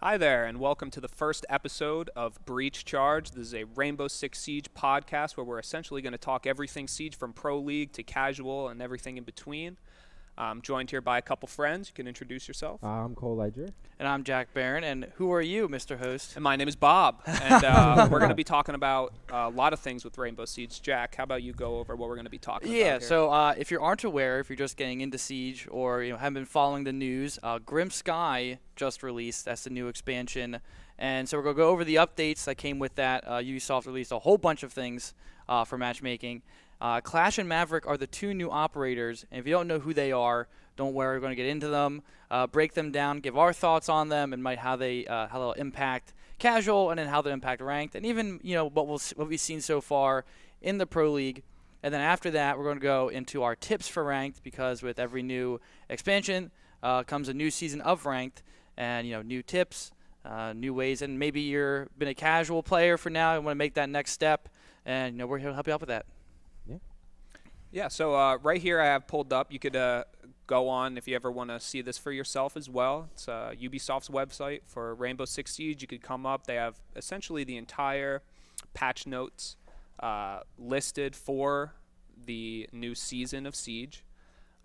Hi there, and welcome to the first episode of Breach Charge. This is a Rainbow Six Siege podcast where we're essentially going to talk everything Siege from Pro League to casual and everything in between. I'm joined here by a couple friends. You can introduce yourself. I'm Cole Ledger. And I'm Jack Barron. And who are you, Mr. Host? And my name is Bob, and we're going to be talking about a lot of things with Rainbow Siege. Jack, how about you go over what we're going to be talking about here? So if you aren't aware, if you're just getting into Siege or haven't been following the news, Grim Sky just released. That's the new expansion. And so we're going to go over the updates that came with that. Ubisoft released a whole bunch of things for matchmaking. Clash and Maverick are the two new operators, and if you don't know who they are, don't worry, we're going to get into them, break them down, give our thoughts on them, and how they'll impact casual, and then how they'll impact ranked, and even what we've seen so far in the Pro League. And then after that, we're going to go into our tips for ranked, because with every new expansion comes a new season of ranked, and new tips, new ways, and maybe you've been a casual player for now and want to make that next step, and we're here to help you out with that. Yeah, so right here I have pulled up. You could go on if you ever want to see this for yourself as well. It's Ubisoft's website for Rainbow Six Siege. You could come up. They have essentially the entire patch notes listed for the new season of Siege.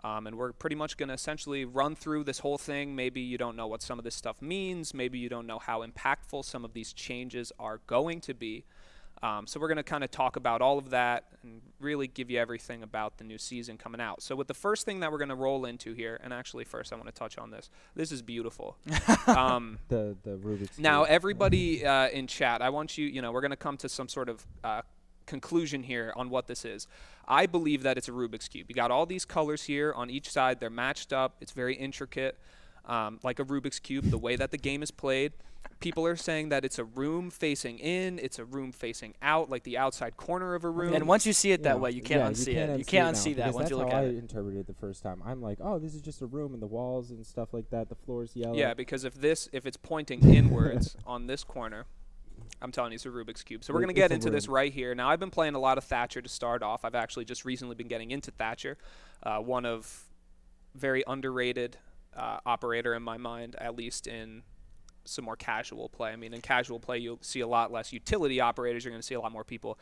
And we're pretty much going to essentially run through this whole thing. Maybe you don't know what some of this stuff means. Maybe you don't know how impactful some of these changes are going to be. So we're going to kind of talk about all of that and really give you everything about the new season coming out. So with the first thing that we're going to roll into here, and actually first I want to touch on this. This is beautiful. The Rubik's Now, Cube. everybody in chat, I want you, we're going to come to some sort of conclusion here on what this is. I believe that it's a Rubik's Cube. You got all these colors here on each side. They're matched up. It's very intricate, like a Rubik's Cube, the way that the game is played. People are saying that it's a room facing in, it's a room facing out, like the outside corner of a room. And once you see it that way, you can't unsee it. You can't unsee that once you look at it. That's how I interpreted it the first time. I'm like, oh, this is just a room and the walls and stuff like that. The floor's yellow. Yeah, because if it's pointing inwards on this corner, I'm telling you, it's a Rubik's Cube. So we're going to get into this right here. Now, I've been playing a lot of Thatcher to start off. I've actually just recently been getting into Thatcher, one of very underrated operator in my mind, at least in some more casual play. I mean, in casual play, you'll see a lot less utility operators. You're going to see a lot more people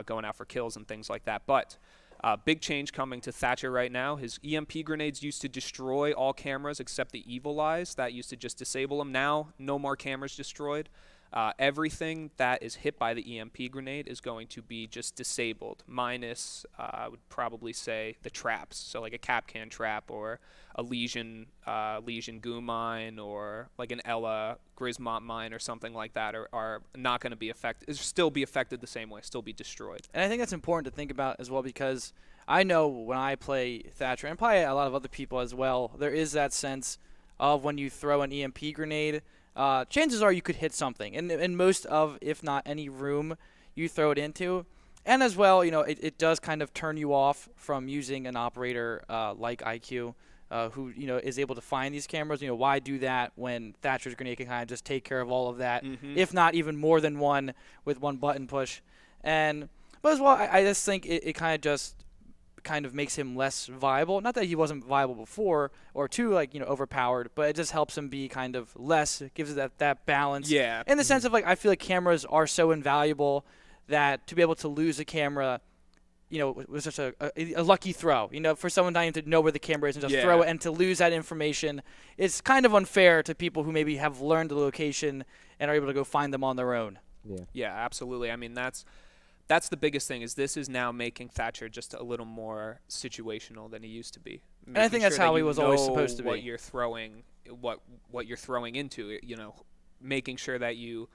going out for kills and things like that. But big change coming to Thatcher right now. His EMP grenades used to destroy all cameras except the Evil Eyes. That used to just disable them. Now, no more cameras destroyed. Everything that is hit by the EMP grenade is going to be just disabled, minus, I would probably say, the traps. So like a Capcan trap or a Legion goo mine or like an Ella Grismont mine or something like that are not going to be affected. Still be affected the same way, still be destroyed. And I think that's important to think about as well, because I know when I play Thatcher, and probably a lot of other people as well, there is that sense of when you throw an EMP grenade, chances are you could hit something. In most of, if not any room you throw it into. And as well, it does kind of turn you off from using an operator like IQ, who, is able to find these cameras. Why do that when Thatcher's grenade can kind of just take care of all of that, if not even more than one with one button push. But as well, I just think it kind of makes him less viable. Not that he wasn't viable before or too overpowered, but it just helps him be kind of less. It gives it that balance. Yeah. In the sense of I feel like cameras are so invaluable that to be able to lose a camera, was such a lucky throw. For someone not even to know where the camera is and just throw it, and to lose that information, it's kind of unfair to people who maybe have learned the location and are able to go find them on their own. Yeah, absolutely. I mean, that's the biggest thing, is this is now making Thatcher just a little more situational than he used to be. And I think that's how he was always supposed to be. What you're throwing into, making sure that you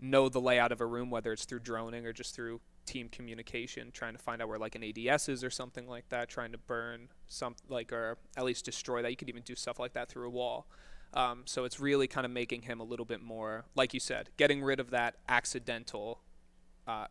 know the layout of a room, whether it's through droning or just through team communication, trying to find out where like an ADS is or something like that, trying to burn or at least destroy that. You could even do stuff like that through a wall. So it's really kind of making him a little bit more, like you said, getting rid of that accidental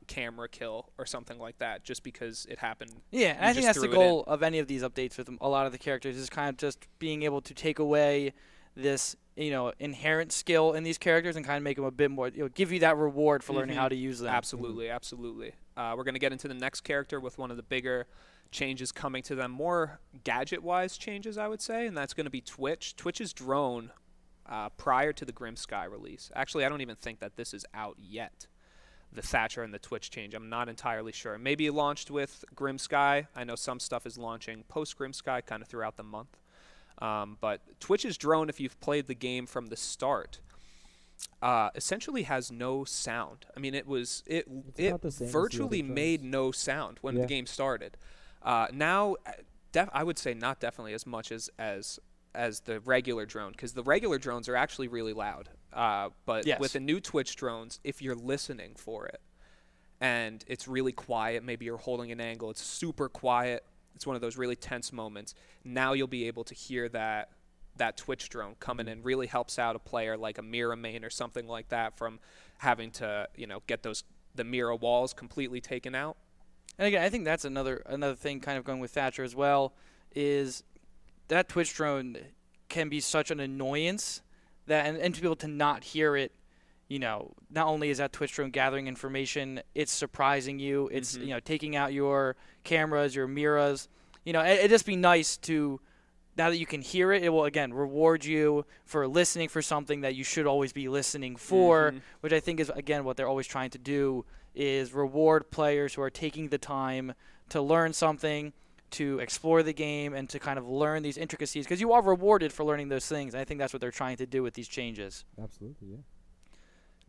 camera kill or something like that just because it happened. Yeah, and I think that's the goal of any of these updates with a lot of the characters, is kind of just being able to take away this inherent skill in these characters and kind of make them a bit more, give you that reward for learning how to use them. Absolutely. We're going to get into the next character with one of the bigger changes coming to them, more gadget-wise changes, I would say, and that's going to be Twitch. Twitch's drone prior to the Grim Sky release. Actually, I don't even think that this is out yet, the Thatcher and the Twitch change. I'm not entirely sure. Maybe it launched with Grim Sky. I know some stuff is launching post Grim Sky kind of throughout the month. But Twitch's drone, if you've played the game from the start, essentially has no sound. I mean, it about the same as the virtually other made drones. no sound when Yeah. the game started. Now, I would say not definitely as much as the regular drone, because the regular drones are actually really loud. But Yes. with the new Twitch drones, if you're listening for it and it's really quiet, maybe you're holding an angle, it's super quiet, it's one of those really tense moments, now you'll be able to hear that Twitch drone coming in. Really helps out a player like a Mira main or something like that from having to, get the Mira walls completely taken out. And again, I think that's another thing kind of going with Thatcher as well, is that Twitch drone can be such an annoyance that and to be able to not hear it, not only is that Twitch drone gathering information, it's surprising you, it's taking out your cameras, your Miras. It'd just be nice to, now that you can hear it, it will again reward you for listening for something that you should always be listening for, which I think is again what they're always trying to do, is reward players who are taking the time to learn something, to explore the game, and to kind of learn these intricacies, because you are rewarded for learning those things. And I think that's what they're trying to do with these changes. Absolutely, yeah.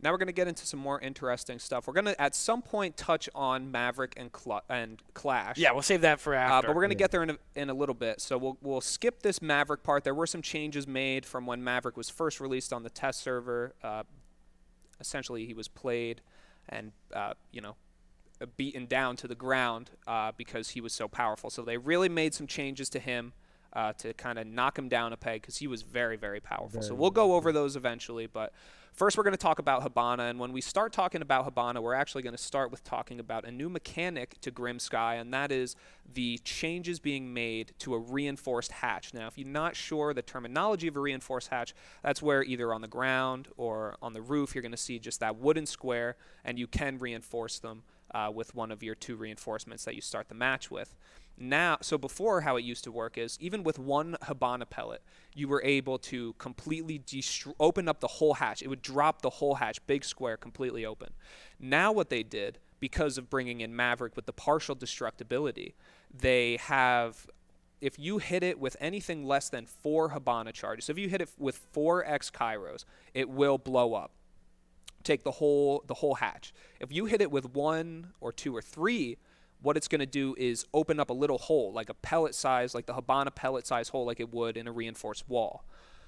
Now we're going to get into some more interesting stuff. We're going to, at some point, touch on Maverick and Clash. Yeah, we'll save that for after. But we're going to get there in a little bit. So we'll skip this Maverick part. There were some changes made from when Maverick was first released on the test server. Essentially, he was played and, beaten down to the ground because he was so powerful. So they really made some changes to him to kind of knock him down a peg, because he was very, very powerful. So we'll go over those eventually. But first, we're going to talk about Hibana. And when we start talking about Hibana, we're actually going to start with talking about a new mechanic to Grim Sky, and that is the changes being made to a reinforced hatch. Now, if you're not sure the terminology of a reinforced hatch, that's where either on the ground or on the roof you're going to see just that wooden square, and you can reinforce them with one of your two reinforcements that you start the match with. Now, so before, how it used to work is even with one Hibana pellet, you were able to completely open up the whole hatch. It would drop the whole hatch, big square, completely open. Now what they did, because of bringing in Maverick with the partial destructibility, they have, if you hit it with anything less than 4 Hibana charges, so if you hit it with 4x Kairos, it will blow up. Take the whole hatch. If you hit it with 1 or 2 or 3, what it's going to do is open up a little hole, like a pellet size, like the Hibana pellet size hole, like it would in a reinforced wall.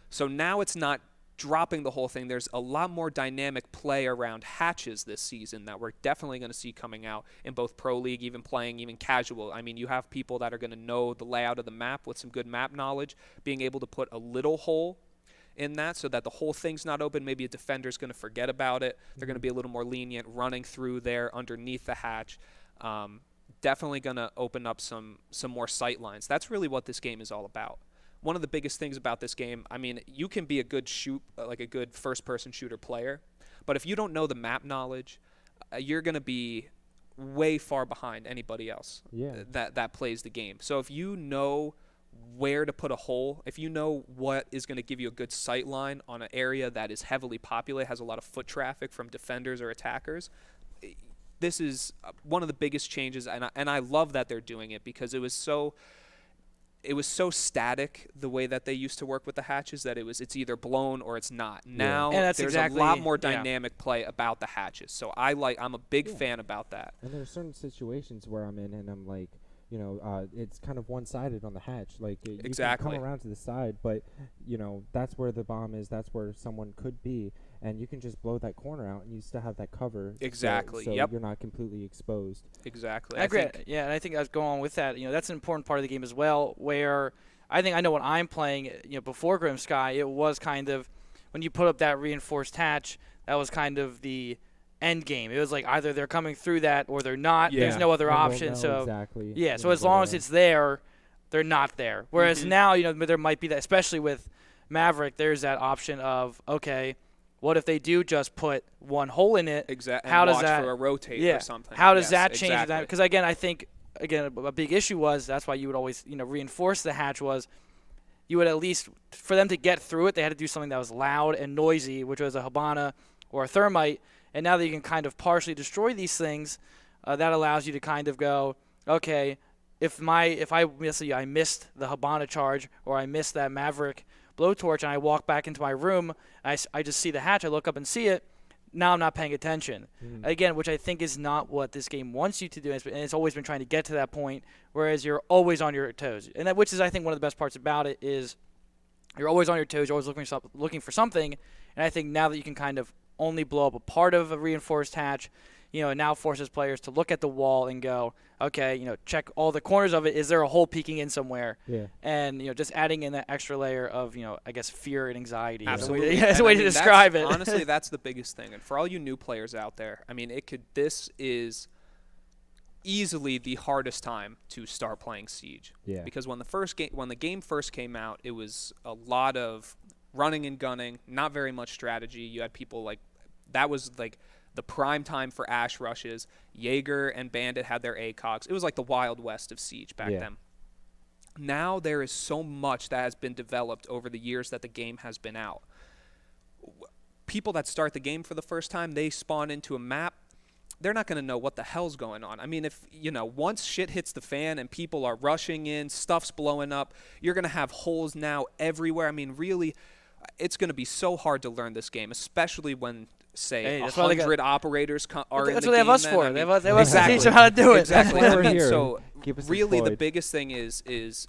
So now it's not dropping the whole thing. There's a lot more dynamic play around hatches this season that we're definitely going to see coming out in both Pro League, even playing, even casual. I mean, you have people that are going to know the layout of the map with some good map knowledge, being able to put a little hole in that so that the whole thing's not open. Maybe a defender's going to forget about it. They're going to be a little more lenient running through there underneath the hatch. Definitely going to open up some more sight lines. That's really what this game is all about. One of the biggest things about this game, I mean, you can be a good like a good first-person shooter player, but if you don't know the map knowledge, you're going to be way far behind anybody else that plays the game. So if you know where to put a hole, if you know what is going to give you a good sight line on an area that is heavily populated, has a lot of foot traffic from defenders or attackers, this is one of the biggest changes, and I love that they're doing it, because it was so static the way that they used to work with the hatches that it's either blown or it's not. Now there's a lot more dynamic play about the hatches. So I'm a big fan about that. And there are certain situations where I'm in and I'm like, it's kind of one-sided on the hatch. Like you can come around to the side, but that's where the bomb is. That's where someone could be, and you can just blow that corner out, and you still have that cover. Exactly. So you're not completely exposed. Exactly. I agree. Yeah, and I think I was going on with that. That's an important part of the game as well. Where I know when I'm playing, before Grim Sky, it was kind of when you put up that reinforced hatch, that was kind of the end game. It was like either they're coming through that or they're not. There's no other option. So exactly. Yeah. So as long as it's there, they're not there. Whereas now, there might be that, especially with Maverick, there's that option of, okay, what if they do just put one hole in it? Exactly. How does watch that for a rotate or something? How does that change that? Exactly. Because again, I think a big issue was, that's why you would always reinforce the hatch, was you would at least, for them to get through it, they had to do something that was loud and noisy, which was a Hibana or a Thermite. And now that you can kind of partially destroy these things, that allows you to kind of go, okay, if I missed the Hibana charge, or I missed that Maverick blowtorch, and I walk back into my room, I just see the hatch, I look up and see it, now I'm not paying attention. Again, which I think is not what this game wants you to do, and it's always been trying to get to that point, whereas you're always on your toes. And that, which is, I think, one of the best parts about it is you're always on your toes, you're always looking for something, and I think now that you can kind of only blow up a part of a reinforced hatch, it now forces players to look at the wall and go, okay, check all the corners of it. Is there a hole peeking in somewhere? Yeah. And, just adding in that extra layer of, I guess, fear and anxiety. Absolutely. That's a way to describe it. Honestly, that's the biggest thing. And for all you new players out there, this is easily the hardest time to start playing Siege. Yeah. Because when the game first came out, it was a lot of running and gunning, not very much strategy. You had people that was the prime time for Ash rushes. Jaeger and Bandit had their ACOGs. It was like the Wild West of Siege back then. Now there is so much that has been developed over the years that the game has been out. People that start the game for the first time, they spawn into a map, they're not going to know what the hell's going on. If, once shit hits the fan and people are rushing in, stuff's blowing up, you're going to have holes now everywhere. Really, it's going to be so hard to learn this game, especially when, say, 100 operators are in the game. That's what they have us for. They have us to teach them how to do it. Exactly. So really the biggest thing is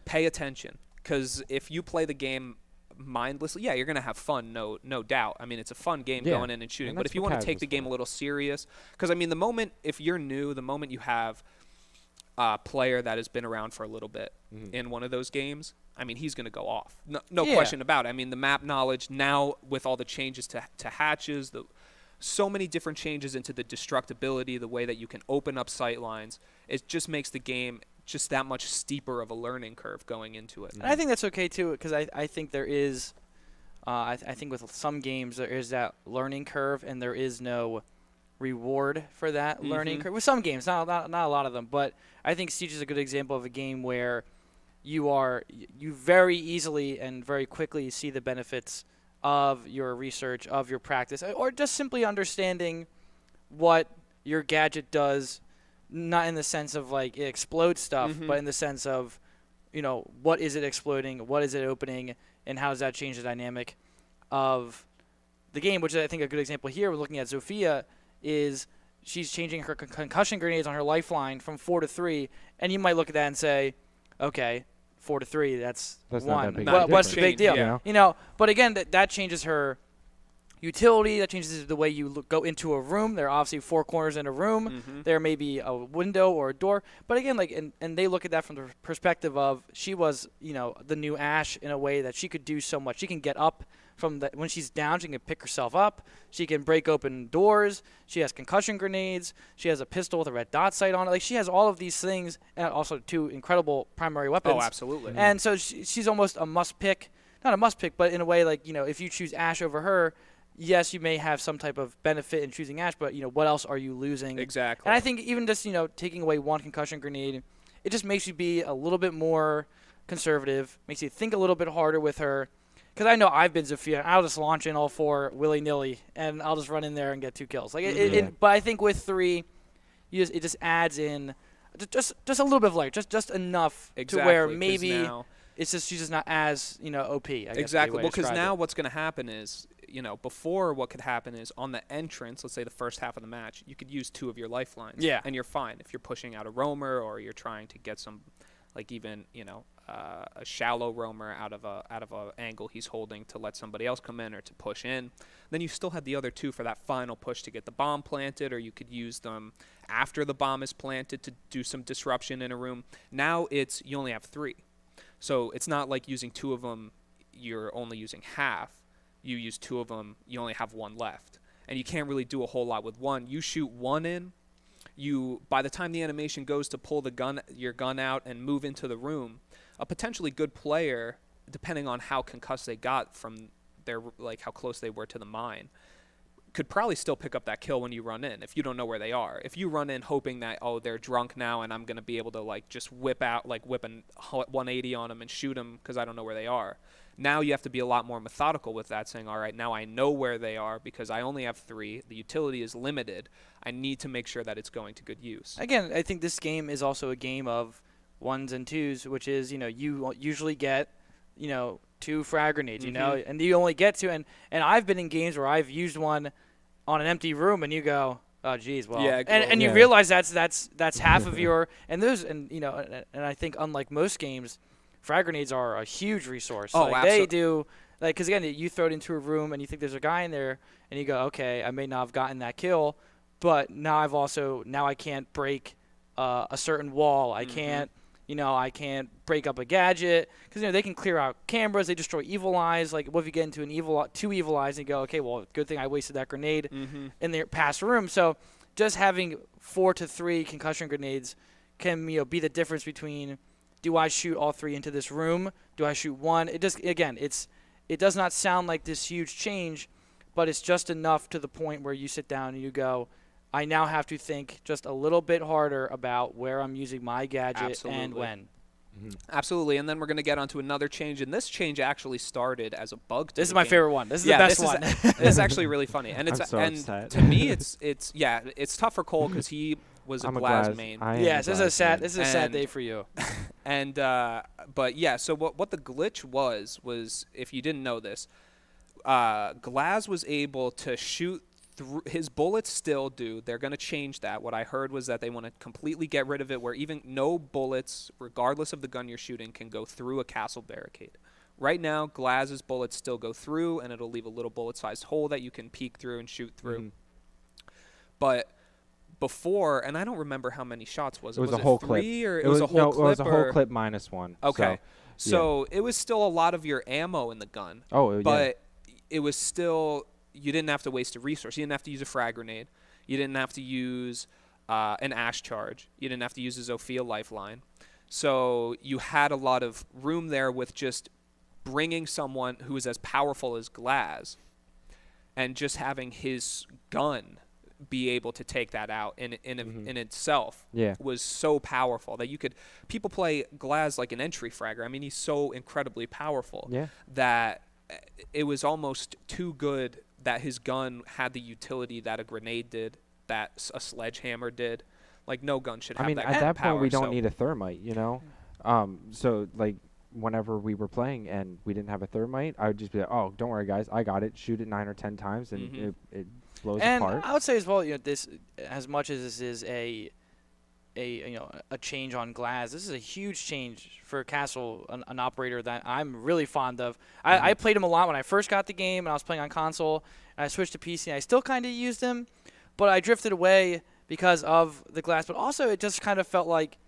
pay attention. Because if you play the game mindlessly, you're going to have fun, no doubt. It's a fun game going in and shooting. But if you want to take the game a little serious, because, the moment, if you're new, the moment you have a player that has been around for a little bit in one of those games, he's going to go off. No question about it. The map knowledge now with all the changes to hatches, so many different changes into the destructibility, the way that you can open up sight lines, it just makes the game just that much steeper of a learning curve going into it. And I think that's okay, too, because I think there is, I think with some games there is that learning curve, and there is no reward for that learning curve. With some games, not a lot of them, but I think Siege is a good example of a game where you very easily and very quickly see the benefits of your research, of your practice, or just simply understanding what your gadget does, not in the sense of it explodes stuff, but in the sense of, what is it exploding, what is it opening, and how does that change the dynamic of the game, which is, I think, a good example here. We're looking at Zofia, is she's changing her concussion grenades on her lifeline from 4 to 3, and you might look at that and say, okay, 4 to 3, that's one. What's the big deal? Yeah. But again, that changes her utility. That changes the way you go into a room. There are obviously 4 corners in a room. There may be a window or a door. But again, and they look at that from the perspective of she was, the new Ash in a way that she could do so much. She can get up from when she's down, she can pick herself up. She can break open doors. She has concussion grenades. She has a pistol with a red dot sight on it. She has all of these things, and also 2 incredible primary weapons. Oh, absolutely. And so she's almost a must pick. Not a must pick, but in a way if you choose Ash over her, yes, you may have some type of benefit in choosing Ash, but what else are you losing? Exactly. And I think even just taking away 1 concussion grenade, it just makes you be a little bit more conservative, makes you think a little bit harder with her. Because I know I've been Zofia, I'll just launch in all 4 willy-nilly, and I'll just run in there and get 2 kills. But I think with 3, it just adds in just a little bit of layer, just enough to where maybe it's just she's just not as OP. I guess exactly. Well, because now what's going to happen is before what could happen is on the entrance, let's say the first half of the match, you could use 2 of your lifelines. Yeah. And you're fine if you're pushing out a roamer or you're trying to get some, even a shallow roamer out of a angle he's holding to let somebody else come in or to push in. Then you still have the other 2 for that final push to get the bomb planted, or you could use them after the bomb is planted to do some disruption in a room. Now you only have 3. So it's not like using 2 of them, you're only using half. You use 2 of them, you only have 1 left. And you can't really do a whole lot with 1. You shoot 1 in, by the time the animation goes to pull your gun out and move into the room, a potentially good player, depending on how concussed they got from how close they were to the mine, could probably still pick up that kill when you run in if you don't know where they are. If you run in hoping that, oh, they're drunk now and I'm going to be able to like just whip a 180 on them and shoot them because I don't know where they are. Now you have to be a lot more methodical with that, saying, all right, now I know where they are because I only have 3. The utility is limited. I need to make sure that it's going to good use. Again, I think this game is also a game of 1s and 2s, which is, you usually get, 2 frag grenades, and you only get 2. And I've been in games where I've used one on an empty room, and you go, oh, geez, well. Yeah, and you realize that's half of your – and I think unlike most games – frag grenades are a huge resource. Oh, absolutely. They do, because again, you throw it into a room and you think there's a guy in there, and you go, okay, I may not have gotten that kill, but now I can't break a certain wall. I can't, I can't break up a gadget because they can clear out cameras. They destroy evil eyes. Like, what if you get into two evil eyes and you go, okay, well, good thing I wasted that grenade in the past room. So, just having 4 to 3 concussion grenades can be the difference between. Do I shoot all 3 into this room? Do I shoot 1? It just it does not sound like this huge change, but it's just enough to the point where you sit down and you go, I now have to think just a little bit harder about where I'm using my gadget and when. Absolutely, and then we're going to get onto another change, and this change actually started as a bug. This is my favorite one. This is the best one. It's actually really funny, and it's upset. To me, it's tough for Cole because he was a Glaz main. Yes, this is a sad day for you. And but yeah, so what the glitch was if you didn't know this, Glaz was able to shoot through his bullets. Still do. They're going to change that. What I heard was that they want to completely get rid of it, where even no bullets, regardless of the gun you're shooting, can go through a castle barricade. Right now, Glaz's bullets still go through, and it'll leave a little bullet-sized hole that you can peek through and shoot through. But before, and I don't remember how many shots was it. Was a whole 3 clip. Or it was a whole clip? It was a whole clip minus 1. Okay. So it was still a lot of your ammo in the gun. Oh, but it was still, you didn't have to waste a resource. You didn't have to use a frag grenade. You didn't have to use an ash charge. You didn't have to use a Zofia lifeline. So you had a lot of room there with just bringing someone who is as powerful as Glaz and just having his gun be able to take that out in itself was so powerful that people play Glaz like an entry fragger. I mean, he's so incredibly powerful that it was almost too good that his gun had the utility that a grenade did, that a sledgehammer did. Like, no gun should have that at that power, point, we don't need a thermite, So, like, whenever we were playing and we didn't have a thermite, I would just be like, oh, don't worry, guys, I got it. Shoot it 9 or 10 times, and it blows apart. And I would say as well, this, as much as this is a change on Glaz, this is a huge change for Castle, an operator that I'm really fond of. I played him a lot when I first got the game, and I was playing on console, and I switched to PC, and I still kind of used him, but I drifted away because of the Glaz. But also, it just kind of felt like,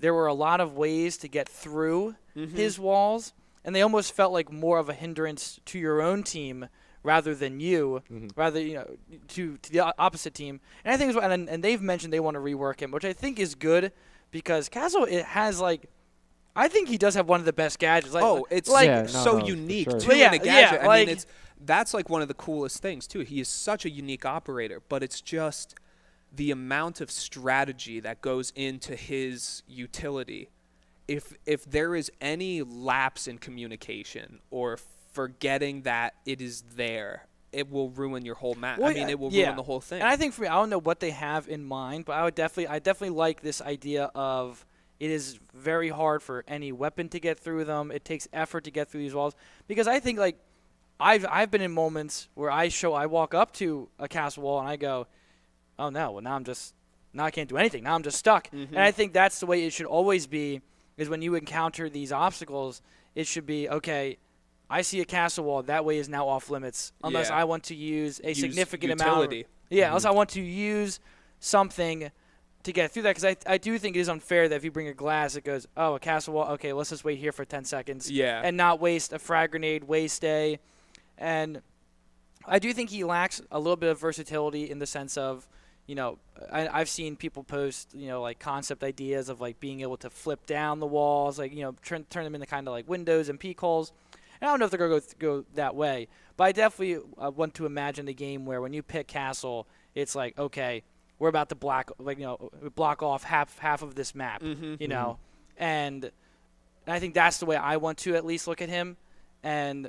there were a lot of ways to get through his walls, and they almost felt like more of a hindrance to your own team rather than you, to the opposite team. And I think, and they've mentioned they want to rework him, which I think is good because Castle, it has I think he does have one of the best gadgets. It's unique sure. too in a gadget. I mean, that's like one of the coolest things too. He is such a unique operator, but it's just the amount of strategy that goes into his utility. If there is any lapse in communication or forgetting that it is there, it will ruin your whole match. Well, it will ruin the whole thing. And I think for me, I don't know what they have in mind, but I definitely like this idea of it is very hard for any weapon to get through them. It takes effort to get through these walls because I think I've been in moments where I walk up to a castle wall and I go, oh no, well now I can't do anything. Now I'm just stuck. And I think that's the way it should always be. Is when you encounter these obstacles, it should be, okay, I see a castle wall, that way is now off limits, unless I want to use a significant utility. amount. Unless I want to use something to get through that, because I do think it is unfair that if you bring a Glaz, it goes, oh, a castle wall, okay, let's just wait here for 10 seconds. And not waste a frag grenade, waste a. And I do think he lacks a little bit of versatility in the sense of, I've seen people post, concept ideas of being able to flip down the walls, turn them into kind of like windows and peek holes. And I don't know if they're going to go that way, but I definitely want to imagine the game where when you pick Castle, it's like, okay, we're about to block off half of this map, you know, and I think that's the way I want to at least look at him. And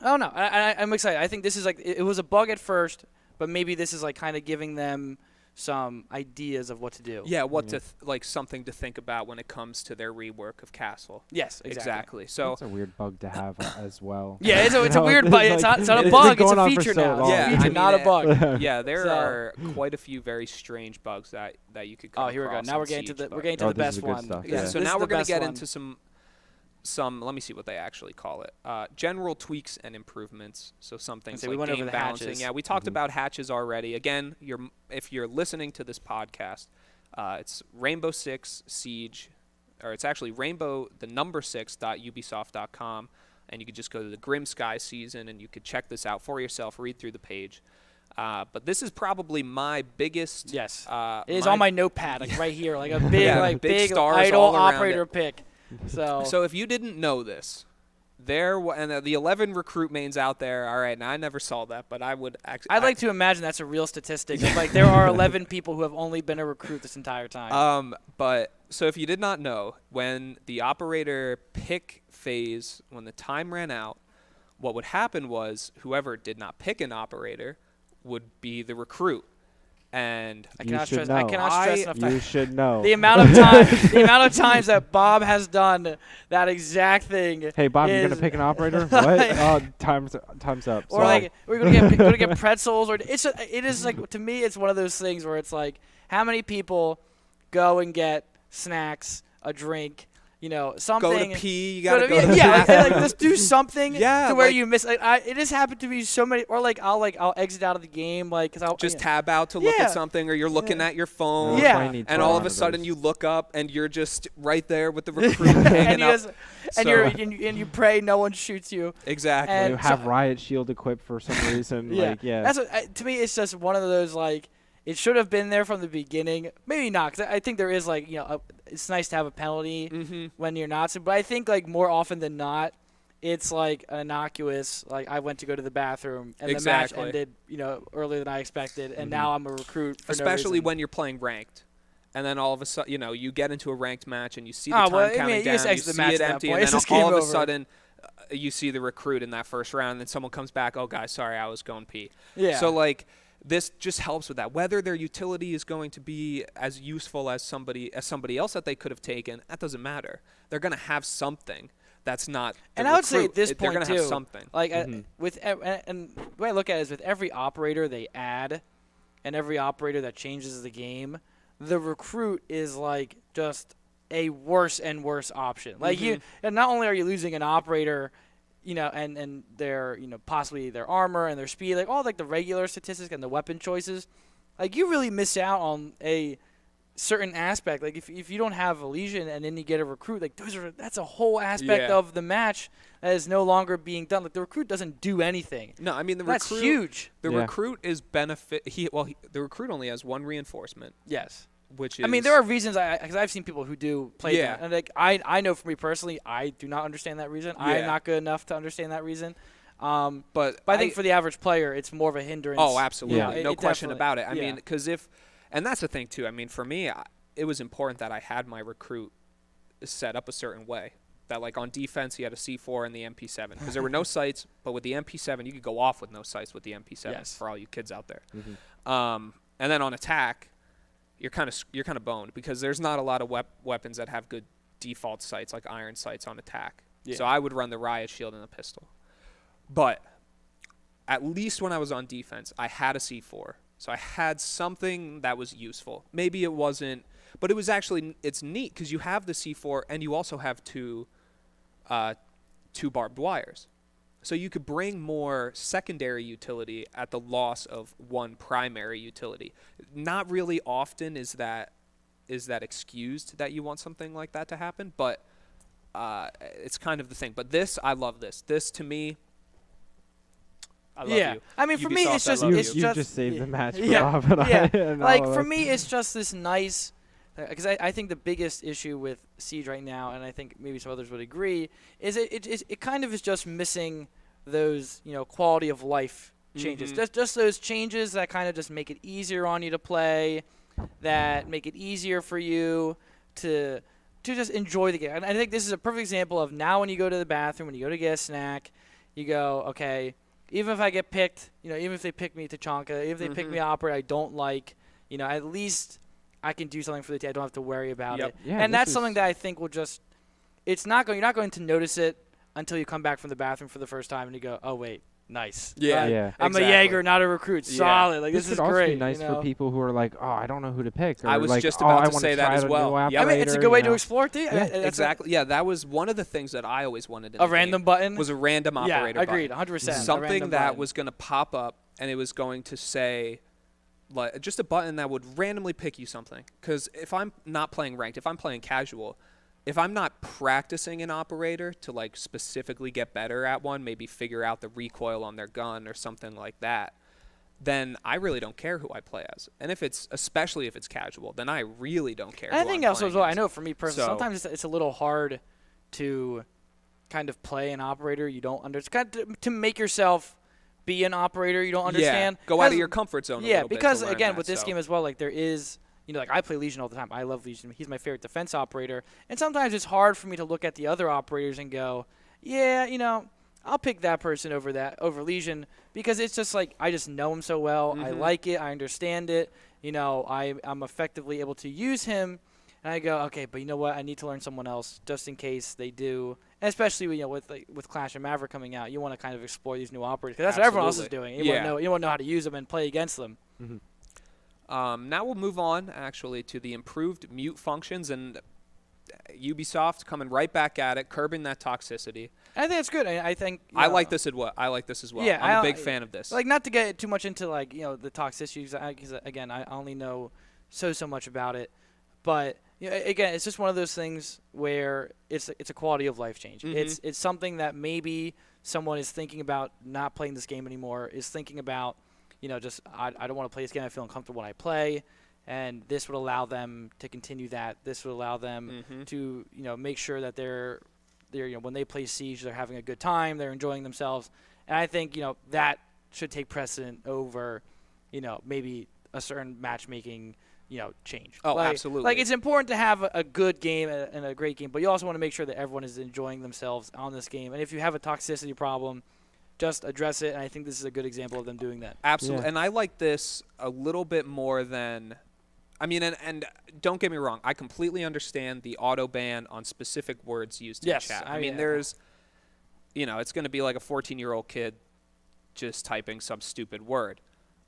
I don't know. I'm excited. I think this is like it was a bug at first, but maybe this is like kind of giving them some ideas of what to do. Yeah, like something to think about when it comes to their rework of Castle. Yes, exactly. So it's a weird bug to have as well. Yeah, it's a weird bug. It's not a bug. It's a feature now. Yeah, it's a feature, not a bug. Yeah, there are quite a few very strange bugs that you could come across. Oh, here we go. Now we're getting to the best one. Yeah, so now we're going to get into some let me see what they actually call it. General tweaks and improvements. So some things like game balancing. Hatches. Yeah, we talked about hatches already. Again, if you're listening to this podcast, it's Rainbow Six Siege, or it's actually rainbow6.ubisoft.com, and you could just go to the Grim Sky season and you could check this out for yourself, read through the page. But this is probably my biggest. Yes. It is on my notepad, like right here, like a big, big stars idle all around operator it. pick. So if you didn't know this, and the 11 recruit mains out there. All right, now I never saw that, but I would actually. I'd like to imagine that's a real statistic. Like there are 11 people who have only been a recruit this entire time. But so if you did not know, when the operator pick phase, when the time ran out, what would happen was whoever did not pick an operator would be the recruit. And I cannot stress enough. You should know the amount of times that Bob has done that exact thing. Hey Bob, you're gonna pick an operator? What? Time's up. Or like we're gonna get pretzels, or it is like, to me it's one of those things where it's like, how many people go and get snacks, a drink, you know, something. Go to pee. You gotta go to the bathroom. Like just do something to where you miss. It has happened to me so many. Or I'll exit out of the game, like, cause I'll just tab out to look at something, or you're looking at your phone. And all of a sudden you look up and you're just right there with the recruit hanging up. And you pray no one shoots you. Exactly. And you have Riot Shield equipped for some reason. That's what, to me. It's just one of those like. It should have been there from the beginning. Maybe not, because I think there is, like, you know, it's nice to have a penalty when you're not. But I think, like, more often than not, it's, like, an innocuous, like, I went to go to the bathroom, and the match ended, you know, earlier than I expected, and now I'm a recruit for Especially no reason. when you're playing ranked. And then all of a sudden, you know, you get into a ranked match, and you see the time counting down, you see it empty, and then all of a sudden you see the recruit in that first round, and then someone comes back, oh, guys, sorry, I was going pee. Yeah. So, like, this just helps with that. Whether their utility is going to be as useful as somebody else that they could have taken, that doesn't matter. They're going to have something that's not the And I would say at this they're point, going to have something. Like, and the way I look at it is with every operator they add and every operator that changes the game, the recruit is, like, just a worse and worse option. Like, and not only are you losing an operator, you know, and their, you know, possibly their armor and their speed, like all like the regular statistics and the weapon choices, like you really miss out on a certain aspect. Like if you don't have a Legion and then you get a recruit, like that's a whole aspect of the match that is no longer being done. Like the recruit doesn't do anything. No, I mean that's huge. The recruit is the recruit only has one reinforcement. Yes. Which is, I mean, there are reasons because I've seen people who do play that, and like I know for me personally, I do not understand that reason. I'm not good enough to understand that reason. But I think for the average player, it's more of a hindrance. Oh, absolutely, no question definitely, about it. I mean, because and that's the thing too. I mean, for me, it was important that I had my recruit set up a certain way. That like on defense, he had a C4 and the MP7 because there were no sights, but with the MP7, you could go off with no sights with the MP7 for all you kids out there. And then on attack, you're kind of boned because there's not a lot of weapons that have good default sights like iron sights on attack. So I would run the Riot Shield and the pistol. But at least when I was on defense, I had a C4. So I had something that was useful. Maybe it wasn't, but it was actually, it's neat because you have the C4 and you also have two barbed wires. So you could bring more secondary utility at the loss of one primary utility. Not really often is that excused that you want something like that to happen, but it's kind of the thing. But I love this. This to me, I love you. I mean, for me, it's just you just saved the match. For Bob and like for me, it's just this nice because I think the biggest issue with Siege right now, and I think maybe some others would agree, is it kind of is just missing those quality of life changes. Just those changes that kind of just make it easier on you to play, that make it easier for you to just enjoy the game. And I think this is a perfect example of now when you go to the bathroom, when you go to get a snack, you go, okay, even if I get picked, even if they pick me Tachanka, even if they pick me operator I don't like, at least I can do something for the team. I don't have to worry about it. Yeah, and that's something that I think will just – you're not going to notice it until you come back from the bathroom for the first time and you go, oh, wait. Nice. Yeah. I'm a Jaeger, not a recruit. Solid. Like this is could great. Also be nice for people who are like, oh, I don't know who to pick. Or I was like, just about to I say that as well. I mean, it's a good way to explore too. Yeah, exactly. Yeah, that was one of the things that I always wanted. In a random button was a random operator. Yeah, agreed. button. 100%. Something that was going to pop up and it was going to say, like, just a button that would randomly pick you something. Because if I'm not playing ranked, if I'm playing casual. If I'm not practicing an operator to like specifically get better at one, maybe figure out the recoil on their gun or something like that, then I really don't care who I play as. And especially if it's casual, then I really don't care. I think also as well, I know for me personally, So, sometimes it's a little hard to kind of play an operator you don't understand, to make yourself be an operator you don't understand. Go out of your comfort zone. Yeah, because again, again, with this game as well, like there is. Like I play Legion all the time. I love Legion. He's my favorite defense operator. And sometimes it's hard for me to look at the other operators and go, yeah, I'll pick that person over Legion because it's just like I just know him so well. I like it. I understand it. I'm effectively able to use him. And I go, okay, but you know what? I need to learn someone else just in case they do. And especially with Clash and Maverick coming out, you want to kind of explore these new operators because that's what everyone else is doing. You want to know how to use them and play against them. Mm-hmm. Now we'll move on, actually, to the improved mute functions and Ubisoft coming right back at it, curbing that toxicity. I think it's good. I think I like this as well. Yeah, I'm a big fan of this. Like, not to get too much into the toxicity, because again, I only know so much about it. But again, it's just one of those things where it's a quality of life change. It's something that maybe someone is thinking about not playing this game anymore, is thinking about. Just I don't want to play this game. I feel uncomfortable when I play, and this would allow them to continue that. This would allow them to make sure that they're when they play Siege, they're having a good time, they're enjoying themselves, and I think that should take precedent over maybe a certain matchmaking change. Oh, absolutely. Like it's important to have a good game and a great game, but you also want to make sure that everyone is enjoying themselves on this game. And if you have a toxicity problem, just address it, and I think this is a good example of them doing that. Absolutely, Yeah. and I like this a little bit more than, and don't get me wrong, I completely understand the auto ban on specific words used in chat. There's, it's going to be like a 14-year-old kid just typing some stupid word.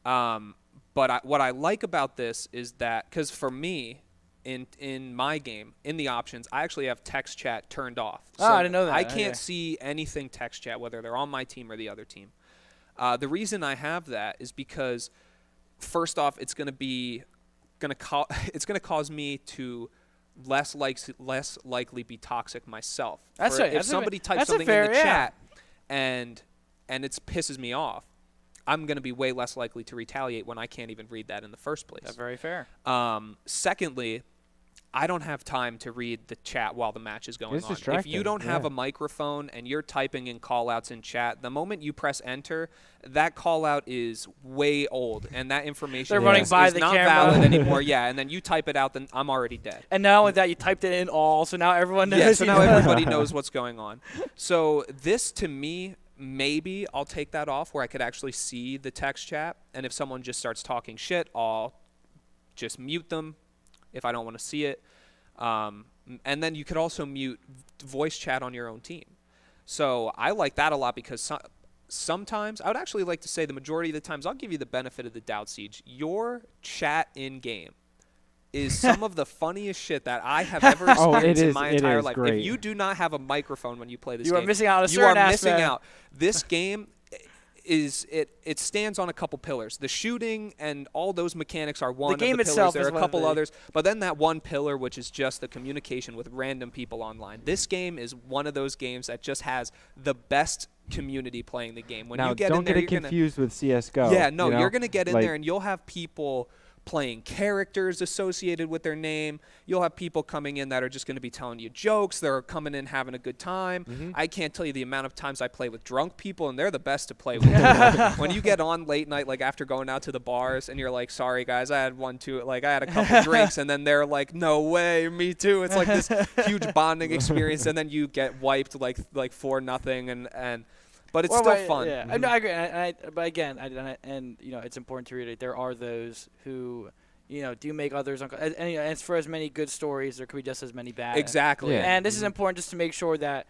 But what I like about this is that, because for me, in my game, in the options, I actually have text chat turned off. So I didn't know that. I can't see anything text chat, whether they're on my team or the other team. The reason I have that is because, first off, it's going to cause me to less likely be toxic myself. That's right. If somebody types something in the chat and it pisses me off, I'm going to be way less likely to retaliate when I can't even read that in the first place. That's very fair. Secondly, I don't have time to read the chat while the match is going on. If you don't have a microphone and you're typing in call-outs in chat, the moment you press enter, that call-out is way old, and that information is not valid anymore. Yeah, and then you type it out, then I'm already dead. And not only that, you typed it in all, so now everyone knows. Yeah, so now everybody knows what's going on. So this, to me, maybe I'll take that off where I could actually see the text chat, and if someone just starts talking shit, I'll just mute them if I don't want to see it. And then you could also mute voice chat on your own team. So I like that a lot because sometimes, I would actually like to say the majority of the times, I'll give you the benefit of the doubt, Siege. Your chat in-game is some of the funniest shit that I have ever experienced in my entire life. Great. If you do not have a microphone when you play this game, you are missing out on a certain aspect. You are missing out. This game it stands on a couple pillars. The shooting and all those mechanics are one of the pillars. There are a couple others, but then that one pillar, which is just the communication with random people online. This game is one of those games that just has the best community playing the game. When now, you get don't in there, get it confused with CS:GO. Yeah, no, you're going to get in there and you'll have people playing characters associated with their name. You'll have people coming in that are just going to be telling you jokes. They're coming in having a good time. I can't tell you the amount of times I play with drunk people, and they're the best to play with. When you get on late night, like after going out to the bars, and you're like, sorry guys, I had a couple drinks, and then they're like, no way, me too. It's like this huge bonding experience, and then you get wiped like 4-0, and but it's still fun. Yeah, I agree. But again, it's important to reiterate, there are those who, do make others uncomfortable. And it's for as many good stories, there could be just as many bad. Exactly. Yeah. And this is important just to make sure that,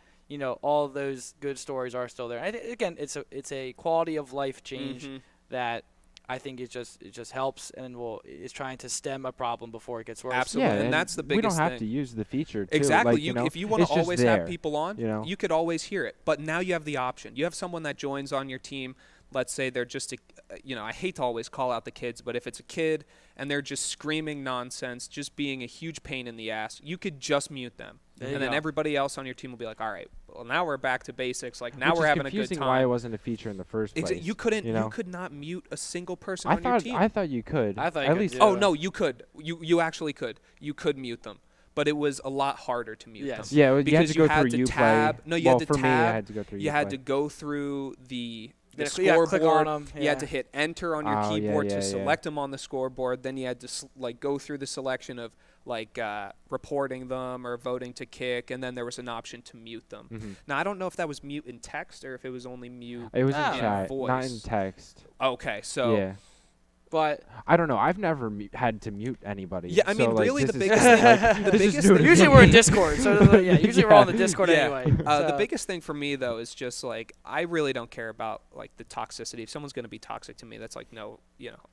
all of those good stories are still there. Again, it's a quality of life change that I think it just helps and is trying to stem a problem before it gets worse. Absolutely, yeah, and that's the biggest thing. We don't have to use the feature, too. Exactly. Like, if you want to always have people on, you could always hear it. But now you have the option. You have someone that joins on your team. Let's say they're just, I hate to always call out the kids, but if it's a kid and they're just screaming nonsense, just being a huge pain in the ass, you could just mute them. And then everybody else on your team will be like, all right, well, now we're back to basics. Like, now we're having a good time. Why it wasn't a feature in the first place. You could not mute a single person on your team. I thought you could. I thought you at could least. too. Oh, no, you could. You actually could. You could mute them. But it was a lot harder to mute them. Yeah, you had to go through tab. Uplay. No, you had to for tab. Me, I had to go through You Uplay. had to go through the scoreboard. Click on them. You had to hit enter on your keyboard to select them on the scoreboard. Then you had to go through the selection of reporting them or voting to kick, and then there was an option to mute them. Now I don't know if that was mute in text or if it was only mute. It was in chat, voice. Not in text. Okay, so yeah. But I don't know. I've never had to mute anybody. Yeah, I mean, really, the biggest thing. Usually we're in Discord, so usually we're all in the Discord anyway. The biggest thing for me though is just I really don't care about the toxicity. If someone's gonna be toxic to me, that's no,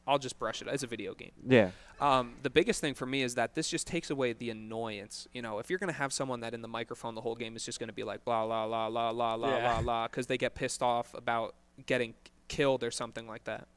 I'll just brush it. It's a video game. Yeah. The biggest thing for me is that this just takes away the annoyance. If you're gonna have someone that in the microphone the whole game is just gonna be like blah blah blah blah blah blah blah because they get pissed off about getting killed or something like that.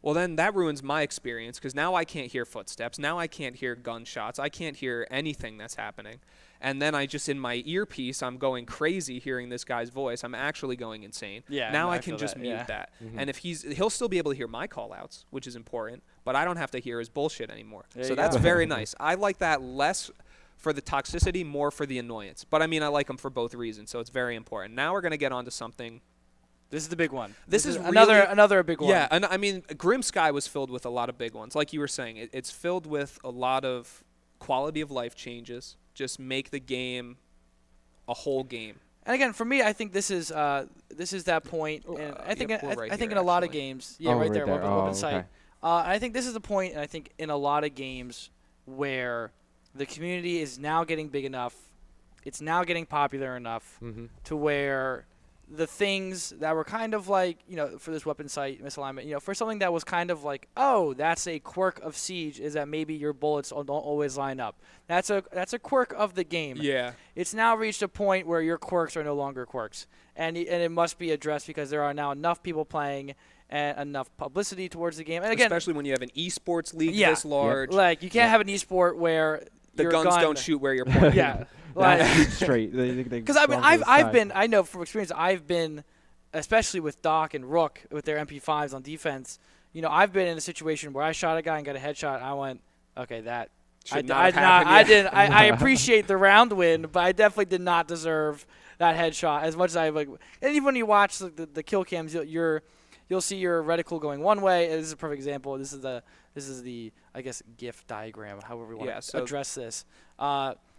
Well, then that ruins my experience because now I can't hear footsteps. Now I can't hear gunshots. I can't hear anything that's happening. And then in my earpiece, I'm going crazy hearing this guy's voice. I'm actually going insane. Yeah, now I can just mute that. Mm-hmm. And if he'll still be able to hear my call-outs, which is important, but I don't have to hear his bullshit anymore. So that's very nice. I like that less for the toxicity, more for the annoyance. But, I like them for both reasons, so it's very important. Now we're going to get on to something. This is the big one. This is another big one. Yeah, and Grim Sky was filled with a lot of big ones. Like you were saying, it's filled with a lot of quality of life changes. Just make the game a whole game. And again, for me, I think this is that point. And I think in a lot of games, right there, weapon sight. Okay. I think this is the point, and I think in a lot of games where the community is now getting big enough, it's now getting popular enough to where the things that were kind of for this weapon sight misalignment, for something that was kind of that's a quirk of Siege, is that maybe your bullets don't always line up. That's a quirk of the game. Yeah. It's now reached a point where your quirks are no longer quirks, and it must be addressed because there are now enough people playing and enough publicity towards the game. And again, especially when you have an esports league this large. You can't have an esport where the guns don't shoot where you're pointing. Yeah. Straight. Because I know from experience, I've been, especially with Doc and Rook with their MP5s on defense, I've been in a situation where I shot a guy and got a headshot. And I went, okay, that I appreciate the round win, but I definitely did not deserve that headshot as much as I like. And even when you watch the kill cams, you'll see your reticle going one way. And this is a perfect example. This is the I guess GIF diagram, however we want to address this.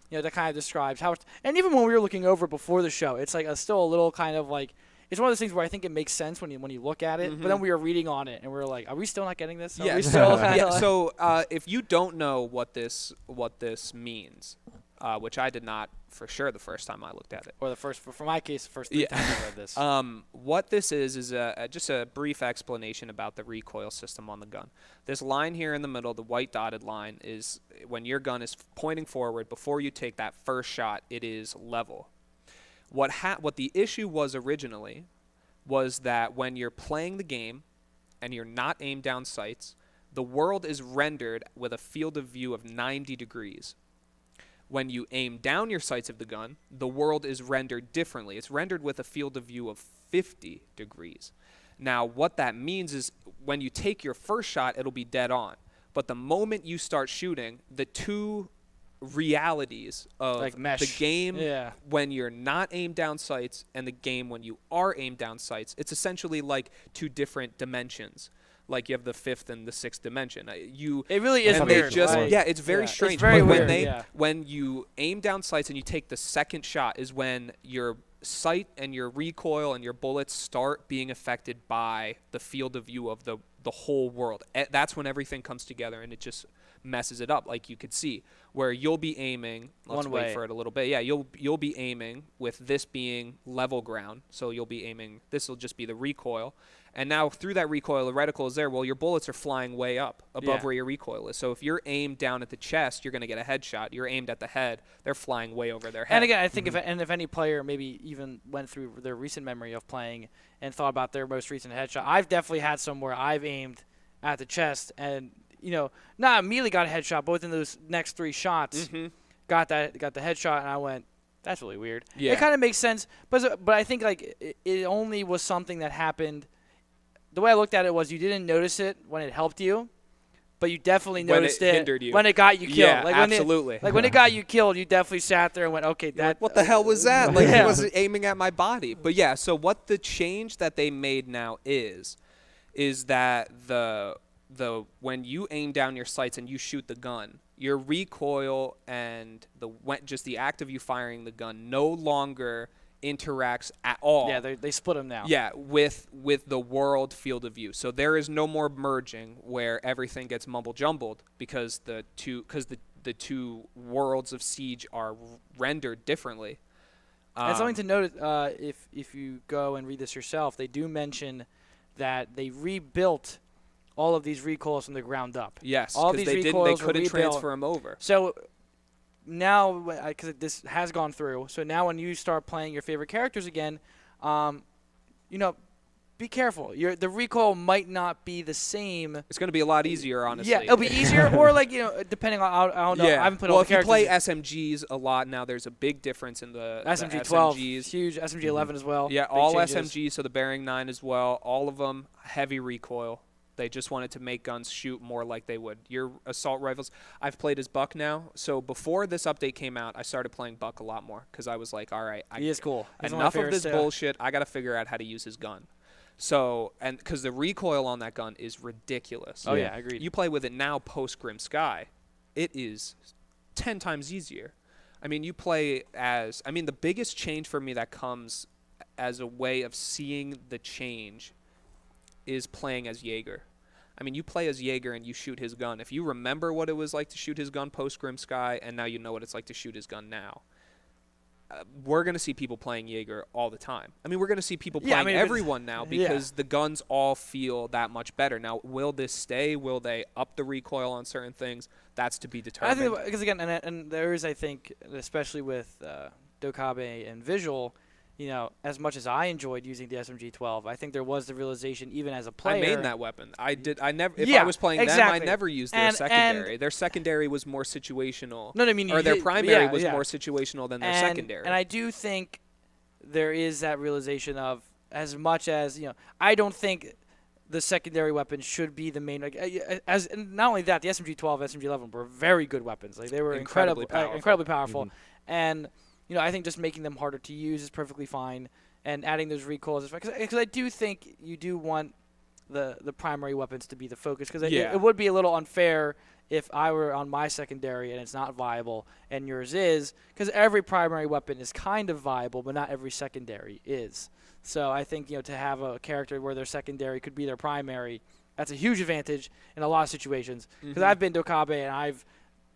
That kind of describes how. And even when we were looking over before the show, it's still a little kind of it's one of those things where I think it makes sense when you look at it. But then we were reading on it and we were like, are we still not getting this? Are we still So if you don't know what this means, which I did not for sure the first time I looked at it. Or for my case, the first 3 times I read this. What this is just a brief explanation about the recoil system on the gun. This line here in the middle, the white dotted line, is when your gun is pointing forward before you take that first shot, it is level. What the issue was originally was that when you're playing the game and you're not aimed down sights, the world is rendered with a field of view of 90 degrees. When you aim down your sights of the gun, the world is rendered differently. It's rendered with a field of view of 50 degrees. Now, what that means is when you take your first shot, it'll be dead on. But the moment you start shooting, the two realities of like mesh. the game when you're not aimed down sights and the game when you are aimed down sights, it's essentially like two different dimensions. Like you have the fifth and the sixth dimension. It really is weird. It's very strange. It's very but weird. When you aim down sights and you take the second shot is when your sight and your recoil and your bullets start being affected by the field of view of the whole world. That's when everything comes together and it just messes it up, like you could see, where you'll be aiming. Let's wait for it a little bit. Yeah, you'll be aiming with this being level ground. So you'll be aiming. This will just be the recoil. And now through that recoil, the reticle is there. Well, your bullets are flying way up above where your recoil is. So if you're aimed down at the chest, you're going to get a headshot. You're aimed at the head, they're flying way over their head. And again, I think if any player maybe even went through their recent memory of playing and thought about their most recent headshot, I've definitely had some where I've aimed at the chest and not immediately got a headshot, but within those next 3 shots, got the headshot, and I went, that's really weird. Yeah. It kind of makes sense, but I think like it only was something that happened. The way I looked at it was you didn't notice it when it helped you, but you definitely noticed it when it got you killed. Yeah, like absolutely. When it got you killed, you definitely sat there and went, okay, what the hell was that? Like he wasn't aiming at my body. But yeah, so what the change that they made now is that the when you aim down your sights and you shoot the gun, your recoil and just the act of you firing the gun no longer interacts at all. Yeah, they split them now. Yeah, with the world field of view. So there is no more merging where everything gets mumble jumbled because the two worlds of Siege are rendered differently. And something to note, if you go and read this yourself, they do mention that they rebuilt all of these recoils from the ground up. Yes, because they couldn't transfer them over. So now, because this has gone through, so now when you start playing your favorite characters again, be careful. The recoil might not be the same. It's going to be a lot easier, honestly. Yeah, it'll be easier, or depending on I don't know. I haven't put all the characters. Well, if you play SMGs a lot now, there's a big difference in the SMG 12, SMGs. huge SMG 11 as well. Yeah, big all changes. SMGs, so the Bearing 9 as well. All of them heavy recoil. They just wanted to make guns shoot more like they would. Your assault rifles, I've played as Buck now. So before this update came out, I started playing Buck a lot more because I was like, all right, he is cool. Enough of this bullshit. I got to figure out how to use his gun. So, and because the recoil on that gun is ridiculous. Oh, yeah, agreed. You play with it now post Grim Sky, it is 10 times easier. I mean, the biggest change for me that comes as a way of seeing the change is playing as Jaeger. I mean, you play as Jaeger and you shoot his gun. If you remember what it was like to shoot his gun post Grim Sky, and now you know what it's like to shoot his gun now, we're going to see people playing Jaeger all the time. I mean, we're going to see people playing everyone now because the guns all feel that much better. Now, will this stay? Will they up the recoil on certain things? That's to be determined. I think because again, and there is, I think, especially with Dokabe and Visual, as much as I enjoyed using the SMG-12, I think there was the realization, even as a player. I made that weapon. I never. If I was playing them, I never used their secondary. Their secondary was more situational. No, I mean, or their primary was more situational than their secondary. And I do think there is that realization of, as much as I don't think the secondary weapon should be the main. As not only that, the SMG-12, SMG-11 were very good weapons. Like they were incredibly powerful, and. I think just making them harder to use is perfectly fine, and adding those recoils is fine. Because I do think you do want the primary weapons to be the focus. Because it would be a little unfair if I were on my secondary and it's not viable and yours is. Because every primary weapon is kind of viable, but not every secondary is. So I think to have a character where their secondary could be their primary, that's a huge advantage in a lot of situations. Because I've been Dokabe and I've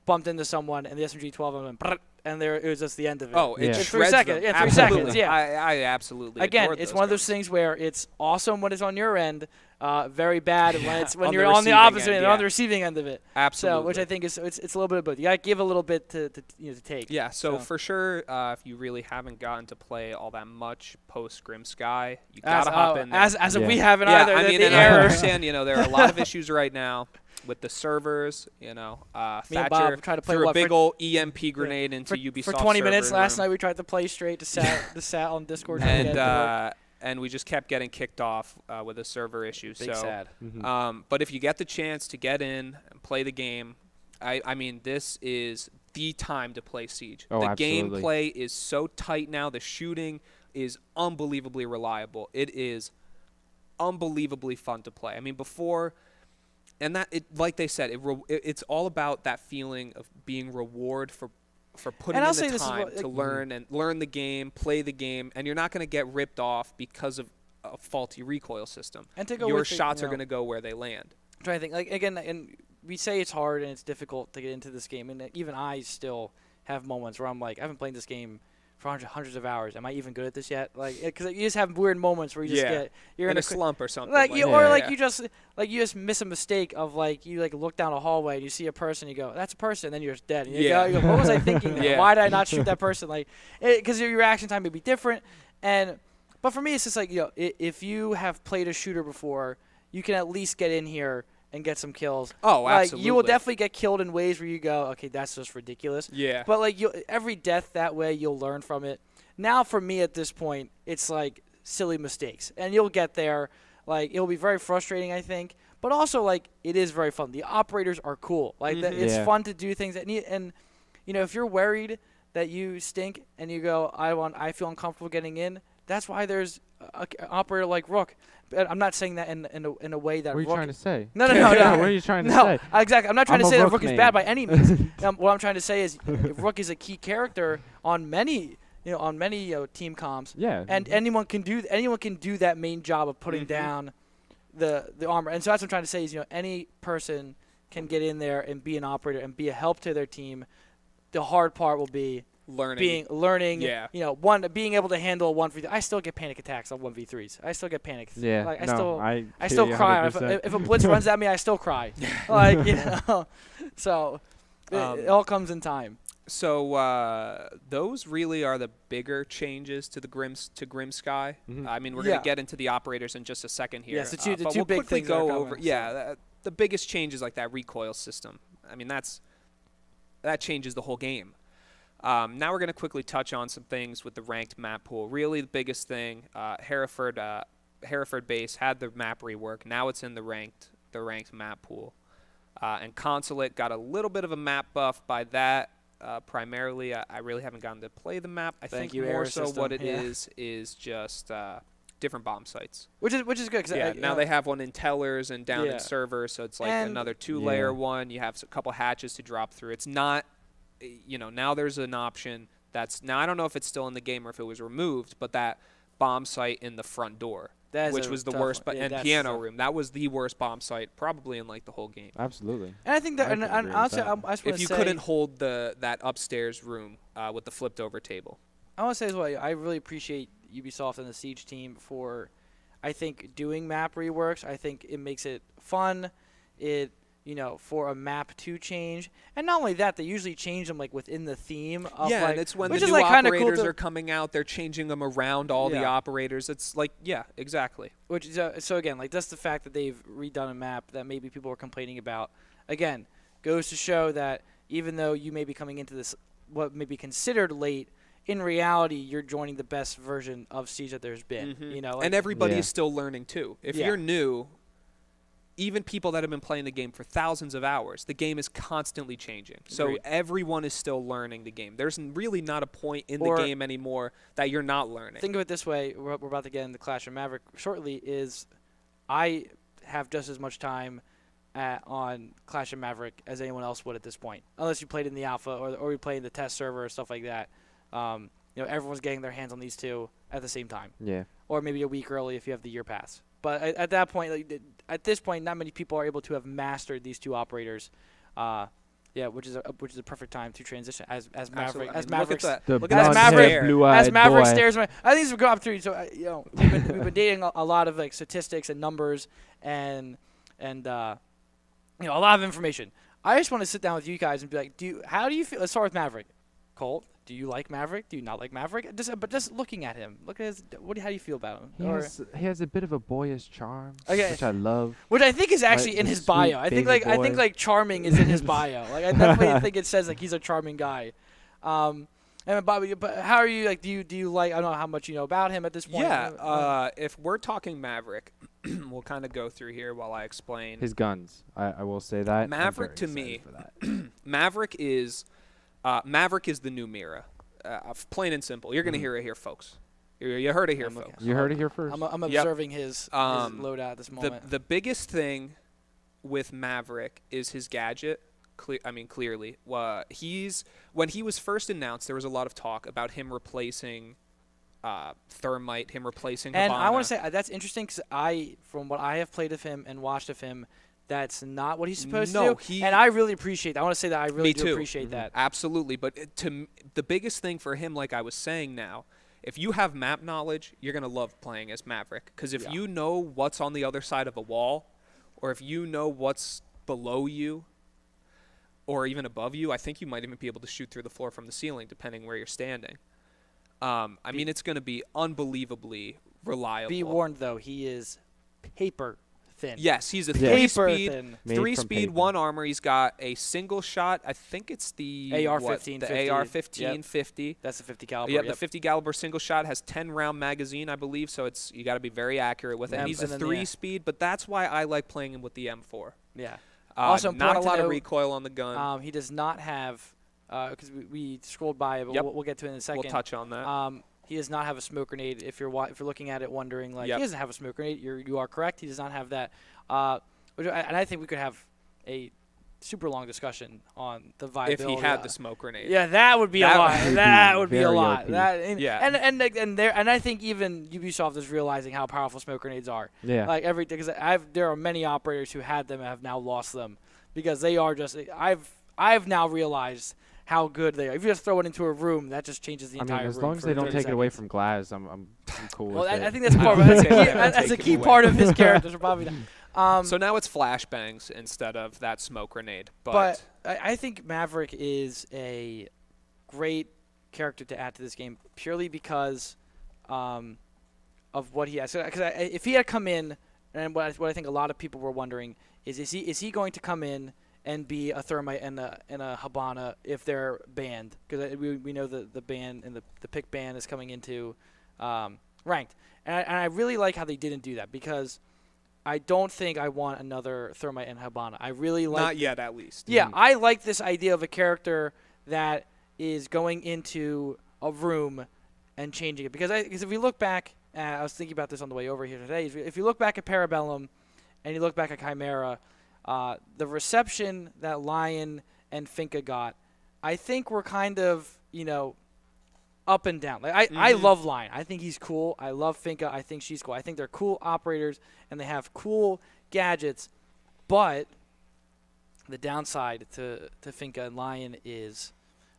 bumped into someone and the SMG-12 and went, and it was just the end of it. Oh, it shreds 3 seconds. Yeah, 3 seconds. Yeah, I absolutely. Again, it's one of those things where it's awesome when it's on your end, very bad when you're on the opposite end, on the receiving end of it. Absolutely. So, which I think is it's a little bit of both. You got to give a little bit to take. Yeah. So for sure, if you really haven't gotten to play all that much post Grim Sky, you gotta hop in there. As if we haven't either. I mean, I understand. There are a lot of issues right now with the servers, Thatcher tried to play threw a big old EMP grenade into Ubisoft for 20 minutes server last night. We tried to play straight to sat on Discord. And and we just kept getting kicked off with a server issue. Big sad. But if you get the chance to get in and play the game, I mean, this is the time to play Siege. Oh, the absolutely. gameplay is so tight now. The shooting is unbelievably reliable. It is unbelievably fun to play. I mean, before, and that it, like they said, it's all about that feeling of being rewarded for putting in the time to learn the game, play the game, and you're not going to get ripped off because of a faulty recoil system. And to go your with shots are going to go where they land. I'm trying to think, like, again, and we say it's hard and it's difficult to get into this game, and even I still have moments where I'm like, I haven't played this game for hundreds of hours. Am I even good at this yet? Like, because you just have weird moments where you just you're in a slump or something. You just miss a mistake of you look down a hallway and you see a person, you go, that's a person, and then you're just dead. And you go, what was I thinking? Why did I not shoot that person? Because your reaction time may be different. But for me, it's just if you have played a shooter before, you can at least get in here and get some kills. Oh, absolutely. You will definitely get killed in ways where you go, okay, that's just ridiculous. Yeah. But every death that way, you'll learn from it. Now, for me at this point, it's silly mistakes, and you'll get there. It'll be very frustrating, I think, but also it is very fun. The operators are cool. It's fun to do things and if you're worried that you stink and you go, I feel uncomfortable getting in. That's why there's an operator like Rook. I'm not saying that in a way that. What are you trying to say? No. What are you trying to say? Exactly. I'm not trying to say that Rook is bad by any means. What I'm trying to say is Rook is a key character on many team comps. Yeah. And anyone can do that main job of putting down the armor. And so that's what I'm trying to say is any person can get in there and be an operator and be a help to their team. The hard part will be learning, being able to handle 1v3. I still get panic attacks on 1v3s. I still get panic. Yeah, I still cry. If a blitz runs at me, I still cry. So it all comes in time. So those really are the bigger changes to Grim Sky. I mean, we're going to get into the operators in just a second here. Yes, the but two we'll big quickly things go over. The biggest changes like that recoil system. I mean, that changes the whole game. Now we're going to quickly touch on some things with the ranked map pool. Really, the biggest thing, Hereford base had the map rework. Now it's in the ranked map pool. And Consulate got a little bit of a map buff by that. Primarily, I really haven't gotten to play the map. I think more so what it is just different bomb sites. Which is good. Now they have one in Tellers and down in servers, so it's another 2-layer one. You have a couple hatches to drop through. It's not... now there's an option now I don't know if it's still in the game or if it was removed, but that bomb site in the front door, which was the worst, and piano room, that was the worst bomb site probably in the whole game. Absolutely. And I think that, and honestly, I just want to say, if you couldn't hold that upstairs room with the flipped over table. I want to say as well, I really appreciate Ubisoft and the Siege team for, I think, doing map reworks. I think it makes it fun. For a map to change. And not only that, they usually change them within the theme of and it's when the new operators are coming out, they're changing them around all the operators. It's exactly. Which is so again, just the fact that they've redone a map that maybe people were complaining about, again, goes to show that even though you may be coming into this what may be considered late, in reality, you're joining the best version of Siege that there's been. And everybody is still learning too. If you're new, even people that have been playing the game for thousands of hours, the game is constantly changing. So everyone is still learning the game. There's really not a point in the game anymore that you're not learning. Think of it this way. We're about to get into Clash of Maverick shortly. Is I have just as much time on Clash of Maverick as anyone else would at this point. Unless you played in the alpha or you played in the test server or stuff like that. Everyone's getting their hands on these two at the same time. Yeah. Or maybe a week early if you have the year pass. But at that point, at this point, not many people are able to have mastered these two operators. Which is a perfect time to transition as Maverick. As Maverick stares. I think this will go up through. So we've been dating a lot of statistics and numbers and a lot of information. I just want to sit down with you guys and be like, how do you feel? Let's start with Maverick. Colt, do you like Maverick? Do you not like Maverick? Just looking at him, look at his. How do you feel about him? He has a bit of a boyish charm, which I love. Which I think is actually in his bio. I think charming is in his bio. I definitely think it says he's a charming guy. And Bobby, but how are you? Like, do you like? I don't know how much you know about him at this point. Yeah. If we're talking Maverick, we'll kind of go through here while I explain his guns. I will say that Maverick to me. Maverick is the new Mira. Plain and simple. You're gonna hear it here, folks. You heard it here, folks. You heard it here first. I'm observing his loadout at this moment. The biggest thing with Maverick is his gadget. Clearly, when he was first announced, there was a lot of talk about him replacing Thermite, him replacing And Hibana. I want to say that's interesting because from what I have played of him and watched of him, that's not what he's supposed to do. And I really appreciate that. I want to say that I really do appreciate that. Absolutely. But the biggest thing for him, like I was saying now, if you have map knowledge, you're going to love playing as Maverick. Because if you know what's on the other side of a wall, or if you know what's below you, or even above you, I think you might even be able to shoot through the floor from the ceiling, depending where you're standing. It's going to be unbelievably reliable. Be warned, though, he is paper thin. Yes, he's a thin. three-speed, one armor. He's got a single shot. I think it's the AR-1550. The AR-1550. Yep. That's a 50 caliber. Yep, the 50 caliber single shot has 10-round magazine, I believe. So you got to be very accurate with it. And he's a 3-speed, but that's why I like playing him with the M4. Yeah. Also, not a lot of recoil on the gun. He does not have, because we scrolled by it, but we'll get to it in a second. We'll touch on that. He does not have a smoke grenade. If you're looking at it, wondering he doesn't have a smoke grenade, you are correct. He does not have that. And I think we could have a super long discussion on the viability. If he had the smoke grenade. Yeah, that would be a lot. That would be a lot. And I think even Ubisoft is realizing how powerful smoke grenades are. Yeah. Like because there are many operators who had them and have now lost them because they are just. I've now realized how good they are. If you just throw it into a room, that just changes the entire room. As long as they don't take it away from Glaz, I'm cool with it. I think that's part of it. That's a key part of his character. So now it's flashbangs instead of that smoke grenade. But I think Maverick is a great character to add to this game purely because of what he has. Because if he had come in, and what I think a lot of people were wondering is he going to come in and be a Thermite and a Hibana if they're banned? Because we know the ban and the pick ban is coming into ranked. And I really like how they didn't do that because I don't think I want another Thermite and Hibana. I really like... Not yet, at least. Yeah, I like this idea of a character that is going into a room and changing it. Because if we look back, I was thinking about this on the way over here today. If you look back at Parabellum and you look back at Chimera, the reception that Lion and Finka got, I think we're kind of, up and down. Like I love Lion. I think he's cool. I love Finka. I think she's cool. I think they're cool operators and they have cool gadgets. But the downside to Finka and Lion is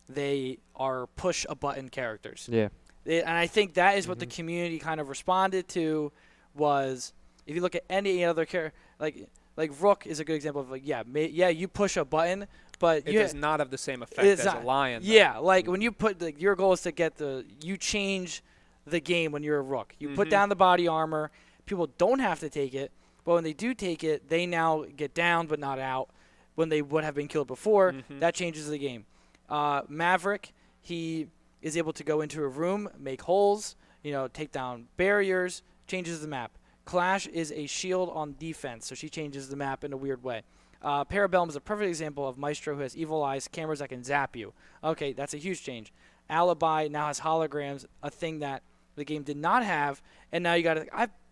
they are push-a-button characters. Yeah. And I think that is what the community kind of responded to was if you look at any other character, like Rook is a good example of you push a button, but it does not have the same effect as a Lion. Though. Yeah, like when you put your goal is to get you change the game when you're a Rook. You put down the body armor. People don't have to take it, but when they do take it, they now get down but not out when they would have been killed before. That changes the game. Maverick, he is able to go into a room, make holes, take down barriers, changes the map. Clash is a shield on defense, so she changes the map in a weird way. Parabellum is a perfect example of Maestro who has evil eyes, cameras that can zap you. Okay, that's a huge change. Alibi now has holograms, a thing that the game did not have, and now you got to.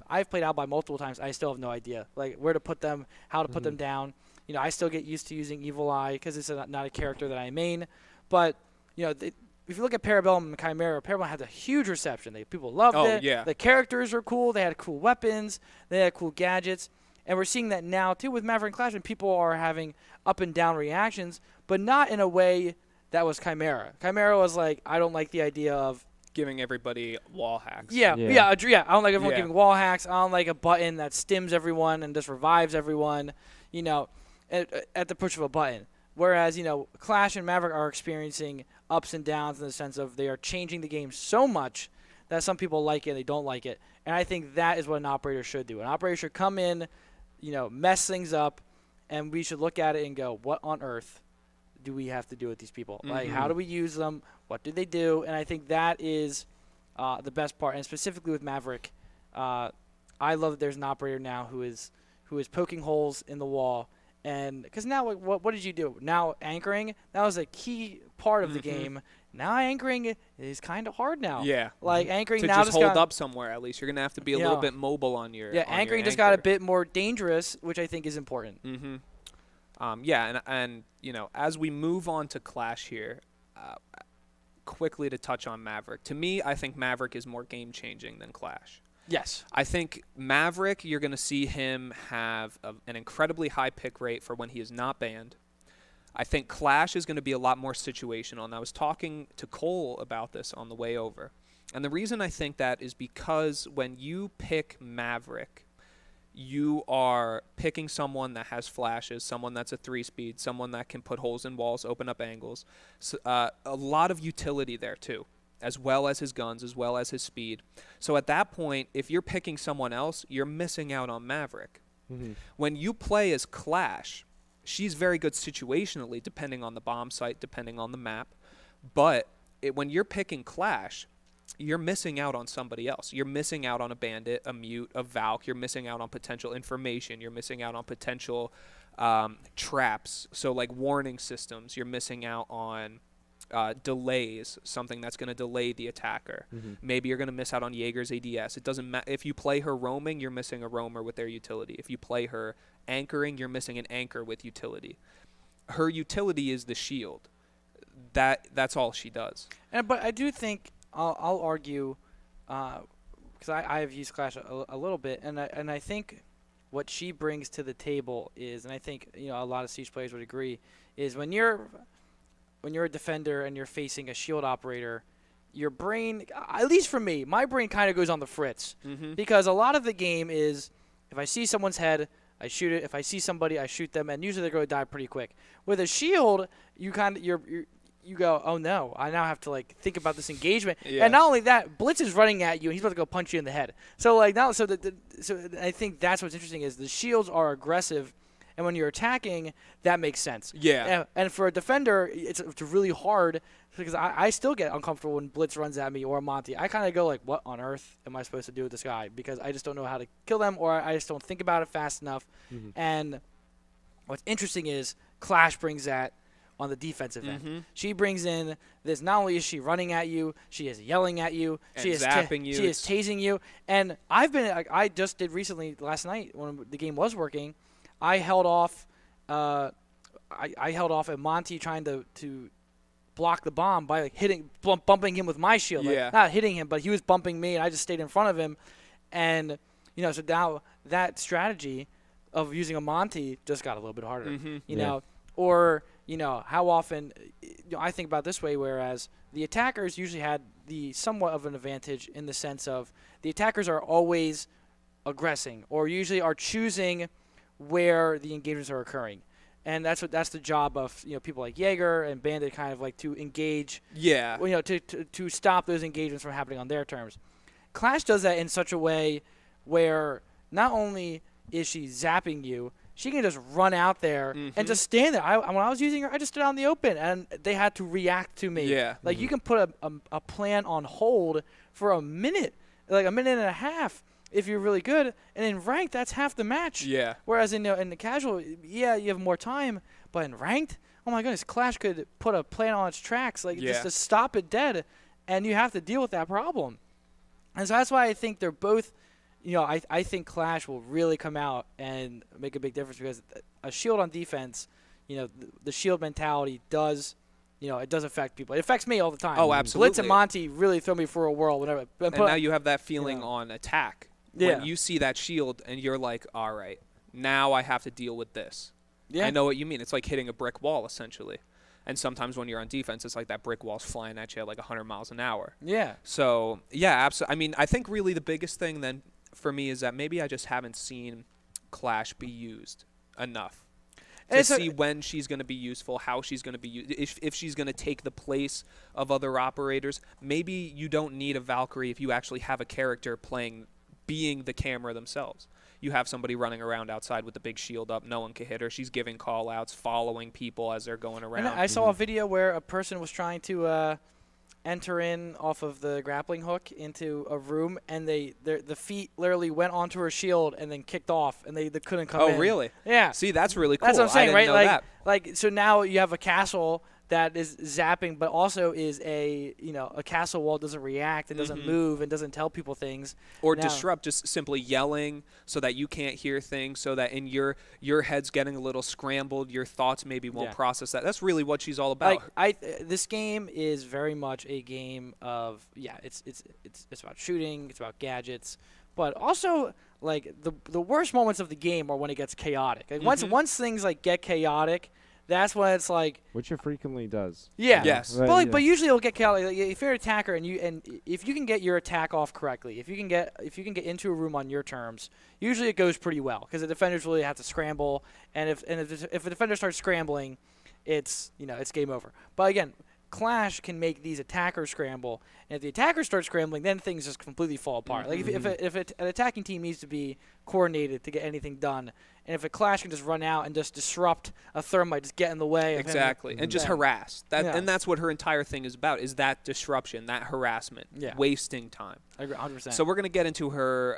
I've played Alibi multiple times. I still have no idea where to put them, how to put them down. I still get used to using Evil Eye because it's not a character that I main. But if you look at Parabellum and Chimera, Parabellum had a huge reception. People loved it. Yeah. The characters are cool. They had cool weapons. They had cool gadgets. And we're seeing that now, too, with Maverick and Clash, and people are having up and down reactions, but not in a way that was Chimera. Chimera was like, I don't like the idea of giving everybody wall hacks. Yeah. I don't like everyone giving wall hacks. I don't like a button that stims everyone and just revives everyone, at the push of a button. Whereas, Clash and Maverick are experiencing ups and downs in the sense of they are changing the game so much that some people like it and they don't like it. And I think that is what an operator should do. An operator should come in, mess things up, and we should look at it and go, what on earth do we have to do with these people? Like, how do we use them? What do they do? And I think that is the best part. And specifically with Maverick, I love that there's an operator now who is poking holes in the wall. And because now, what did you do? Now anchoring, that was a key part of the game. Now anchoring is kind of hard now. Yeah. Like anchoring to now just hold up somewhere at least. You're gonna have to be a little bit mobile on your. Yeah, on anchoring your just got a bit more dangerous, which I think is important. Yeah, and as we move on to Clash here, quickly to touch on Maverick. To me, I think Maverick is more game changing than Clash. Yes. I think Maverick, you're going to see him have an incredibly high pick rate for when he is not banned. I think Clash is going to be a lot more situational, and I was talking to Cole about this on the way over. And the reason I think that is because when you pick Maverick, you are picking someone that has flashes, someone that's a 3-speed, someone that can put holes in walls, open up angles. So, a lot of utility there, too, as well as his guns, as well as his speed. So at that point, if you're picking someone else, you're missing out on Maverick. When you play as Clash, she's very good situationally, depending on the bomb site, depending on the map. But when you're picking Clash, you're missing out on somebody else. You're missing out on a Bandit, a Mute, a Valk. You're missing out on potential information. You're missing out on potential traps, so like warning systems. You're missing out on delays, something that's going to delay the attacker. Maybe you're going to miss out on Jaeger's ADS. It doesn't matter. If you play her roaming, you're missing a roamer with their utility. If you play her anchoring, you're missing an anchor with utility. Her utility is the shield. That's all she does. But I do think I'll argue, because I have used Clash a little bit, and I think what she brings to the table is, and I think a lot of Siege players would agree, is when you're a defender and you're facing a shield operator, your brain, at least for me, my brain kind of goes on the fritz, because a lot of the game is if I see someone's head, I shoot it. If I see somebody, I shoot them, and usually they're going to die pretty quick. With a shield, you go, oh no, I now have to think about this engagement. Yeah. And not only that, Blitz is running at you and he's about to go punch you in the head. So so I think that's what's interesting is the shields are aggressive, and when you're attacking, that makes sense. Yeah. And for a defender, it's really hard because I still get uncomfortable when Blitz runs at me or a Monty. I kind of go what on earth am I supposed to do with this guy? Because I just don't know how to kill them, or I just don't think about it fast enough. And what's interesting is Clash brings that on the defensive end. She brings in this, not only is she running at you, she is yelling at you, and she is zapping you. She is tasing you. And I just did recently last night when the game was working, I held off I held off at Monty trying to block the bomb by bumping him with my shield. Yeah. Not hitting him, but he was bumping me and I just stayed in front of him. And so now that strategy of using a Monty just got a little bit harder. You know, or how often I think about it this way, whereas the attackers usually had the somewhat of an advantage in the sense of the attackers are always aggressing or usually are choosing where the engagements are occurring. And that's the job of people like Jaeger and Bandit, kind of to engage. Yeah. To stop those engagements from happening on their terms. Clash does that in such a way where not only is she zapping you, she can just run out there and just stand there. When I was using her, I just stood out in the open, and they had to react to me. Yeah. You can put a plan on hold for a minute, a minute and a half, if you're really good. And in ranked, that's half the match. Yeah. Whereas in the casual, you have more time. But in ranked, oh my goodness, Clash could put a plan on its tracks, just to stop it dead, and you have to deal with that problem. And so that's why I think they're both. I think Clash will really come out and make a big difference because a shield on defense, the shield mentality does, it does affect people. It affects me all the time. Oh, absolutely. Blitz and Monty really throw me for a whirl whenever. And now you have that feeling on attack. Yeah. When you see that shield and you're like, all right, now I have to deal with this. Yeah. I know what you mean. It's like hitting a brick wall, essentially. And sometimes when you're on defense, it's like that brick wall's flying at you at 100 miles an hour. Yeah. So, yeah, absolutely. I mean, I think really the biggest thing then for me is that maybe I just haven't seen Clash be used enough to see when she's going to be useful, how she's going to be used, if she's going to take the place of other operators. Maybe you don't need a Valkyrie if you actually have a character being the camera themselves. You have somebody running around outside with the big shield up. No one can hit her. She's giving call-outs, following people as they're going around. And I saw a video where a person was trying to enter in off of the grappling hook into a room, and the feet literally went onto her shield and then kicked off, and they couldn't come in. Oh, really? Yeah. See, that's really cool. That's what I'm saying, I didn't right? know that. Like, so now you have a castle that is zapping, but also is a castle wall doesn't react and doesn't move and doesn't tell people things. Or disrupt, just simply yelling so that you can't hear things, so that in your head's getting a little scrambled, your thoughts maybe won't process that. That's really what she's all about. This game is very much a game of it's about shooting, it's about gadgets, but also like the worst moments of the game are when it gets chaotic. Like once things like get chaotic, that's when it's like, which it frequently does. Yeah. Yes. But usually it'll get chaotic. Like, if you're an attacker and if you can get your attack off correctly, if you can get into a room on your terms, usually it goes pretty well because the defenders really have to scramble. And if a defender starts scrambling, it's game over. But again, Clash can make these attackers scramble, and if the attackers start scrambling, then things just completely fall apart. Like if an attacking team needs to be coordinated to get anything done, and if a Clash can just run out and just disrupt a Thermite, just get in the way of exactly, him, and just harass that, and that's what her entire thing is about: is that disruption, that harassment, wasting time. I agree, 100%. So we're gonna get into her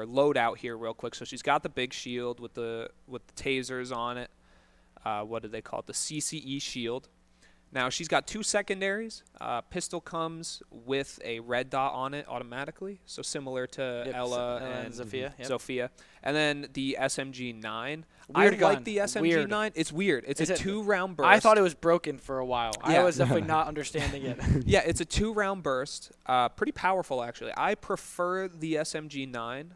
loadout here real quick. So she's got the big shield with the tasers on it. What do they call it? The CCE shield. Now, she's got 2 secondaries. Pistol comes with a red dot on it automatically, so similar to Ella and Zofia. And then the SMG-9. I like the SMG-9. It's weird. It's a 2-round burst. I thought it was broken for a while. I was definitely not understanding it. Yeah, it's a 2-round burst. Pretty powerful, actually. I prefer the SMG-9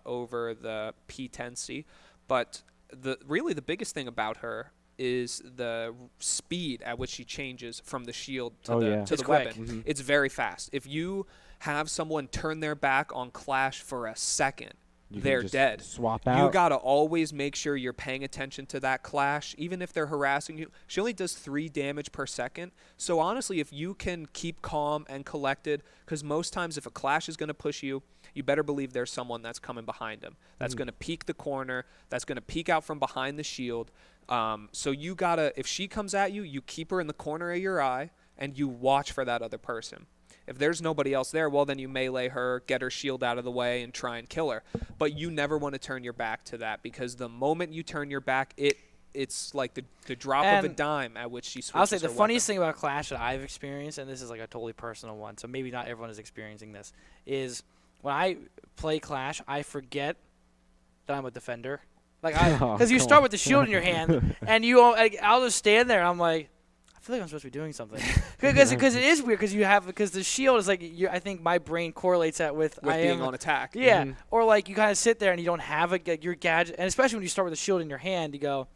over the P10C, but really the biggest thing about her is the speed at which she changes from the shield to the weapon. It's very fast. If you have someone turn their back on Clash for a second, they're dead. Swap out. You got to always make sure you're paying attention to that Clash, even if they're harassing you. She only does 3 damage per second. So honestly, if you can keep calm and collected, because most times if a Clash is going to push you, you better believe there's someone that's coming behind him. That's going to peek the corner. That's going to peek out from behind the shield. So you gotta, if she comes at you, you keep her in the corner of your eye and you watch for that other person. If there's nobody else there, well, then you melee her, get her shield out of the way, and try and kill her. But you never want to turn your back to that, because the moment you turn your back, it's like the drop of a dime at which she switches. I'll say the funniest thing about Clash that I've experienced, and this is like a totally personal one, so maybe not everyone is experiencing this, is when I play Clash, I forget that I'm a defender. Like, because you start with the shield in your hand, and I'll just stand there, and I'm like, I feel like I'm supposed to be doing something, because it is weird, because the shield is like, I think my brain correlates that with being on attack. Yeah, or like you kind of sit there and you don't have your gadget, and especially when you start with the shield in your hand, you go,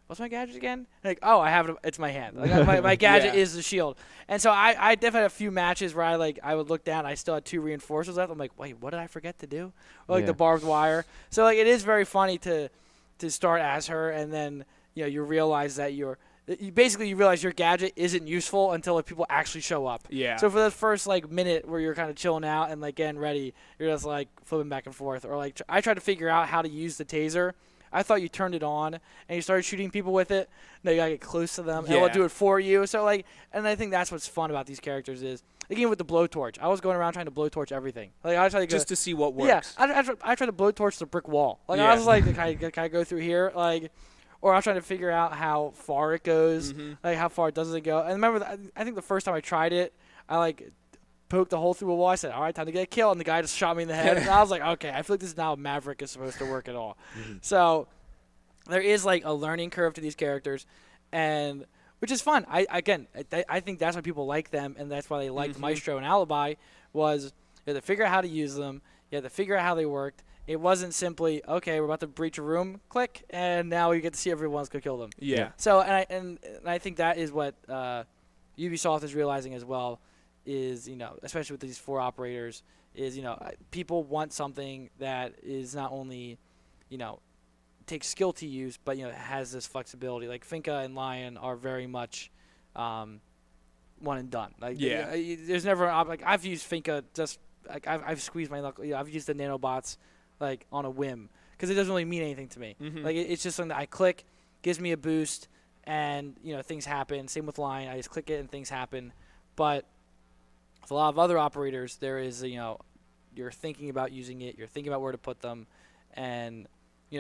what's my gadget again? And like, oh, I have it. It's my hand. Like, my gadget is the shield. And so I definitely had a few matches where I would look down. I still had 2 reinforcers left. I'm like, wait, what did I forget to do? Or like the barbed wire. So like it is very funny to start as her, and then you realize that you realize your gadget isn't useful until people actually show up. Yeah. So for the first like minute where you're kind of chilling out and like getting ready, you're just like flipping back and forth. Or like I tried to figure out how to use the taser. I thought you turned it on and you started shooting people with it. No, you gotta get close to them, and it'll do it for you. So like, and I think that's what's fun about these characters is, again, with the blowtorch. I was going around trying to blowtorch everything. Like I tried to just to see what works. Yeah, I tried to blowtorch the brick wall. Like I was like, can I go through here? Like, or I was trying to figure out how far it goes. Like how far does it go? And remember, I think the first time I tried it, I like poked a hole through a wall. I said, all right, time to get a kill. And the guy just shot me in the head. And I was like, okay, I feel like this is now Maverick is supposed to work at all. So there is like a learning curve to these characters, and which is fun. I think that's why people like them, and that's why they liked Maestro and Alibi, was you had to figure out how to use them. You had to figure out how they worked. It wasn't simply, okay, we're about to breach a room, click, and now you get to see everyone's going to kill them. Yeah. So, and I think that is what Ubisoft is realizing as well, is, especially with these 4 operators, is, people want something that is not only, takes skill to use, but, has this flexibility. Like, Finka and Lion are very much one and done. Like, there's never, like, I've used Finka just, like, I've squeezed my luck. I've used the nanobots, like, on a whim, because it doesn't really mean anything to me. Like, it's just something that I click, gives me a boost, and, things happen. Same with Lion. I just click it and things happen. But With a lot of other operators, there is, you're thinking about using it, you're thinking about where to put them, and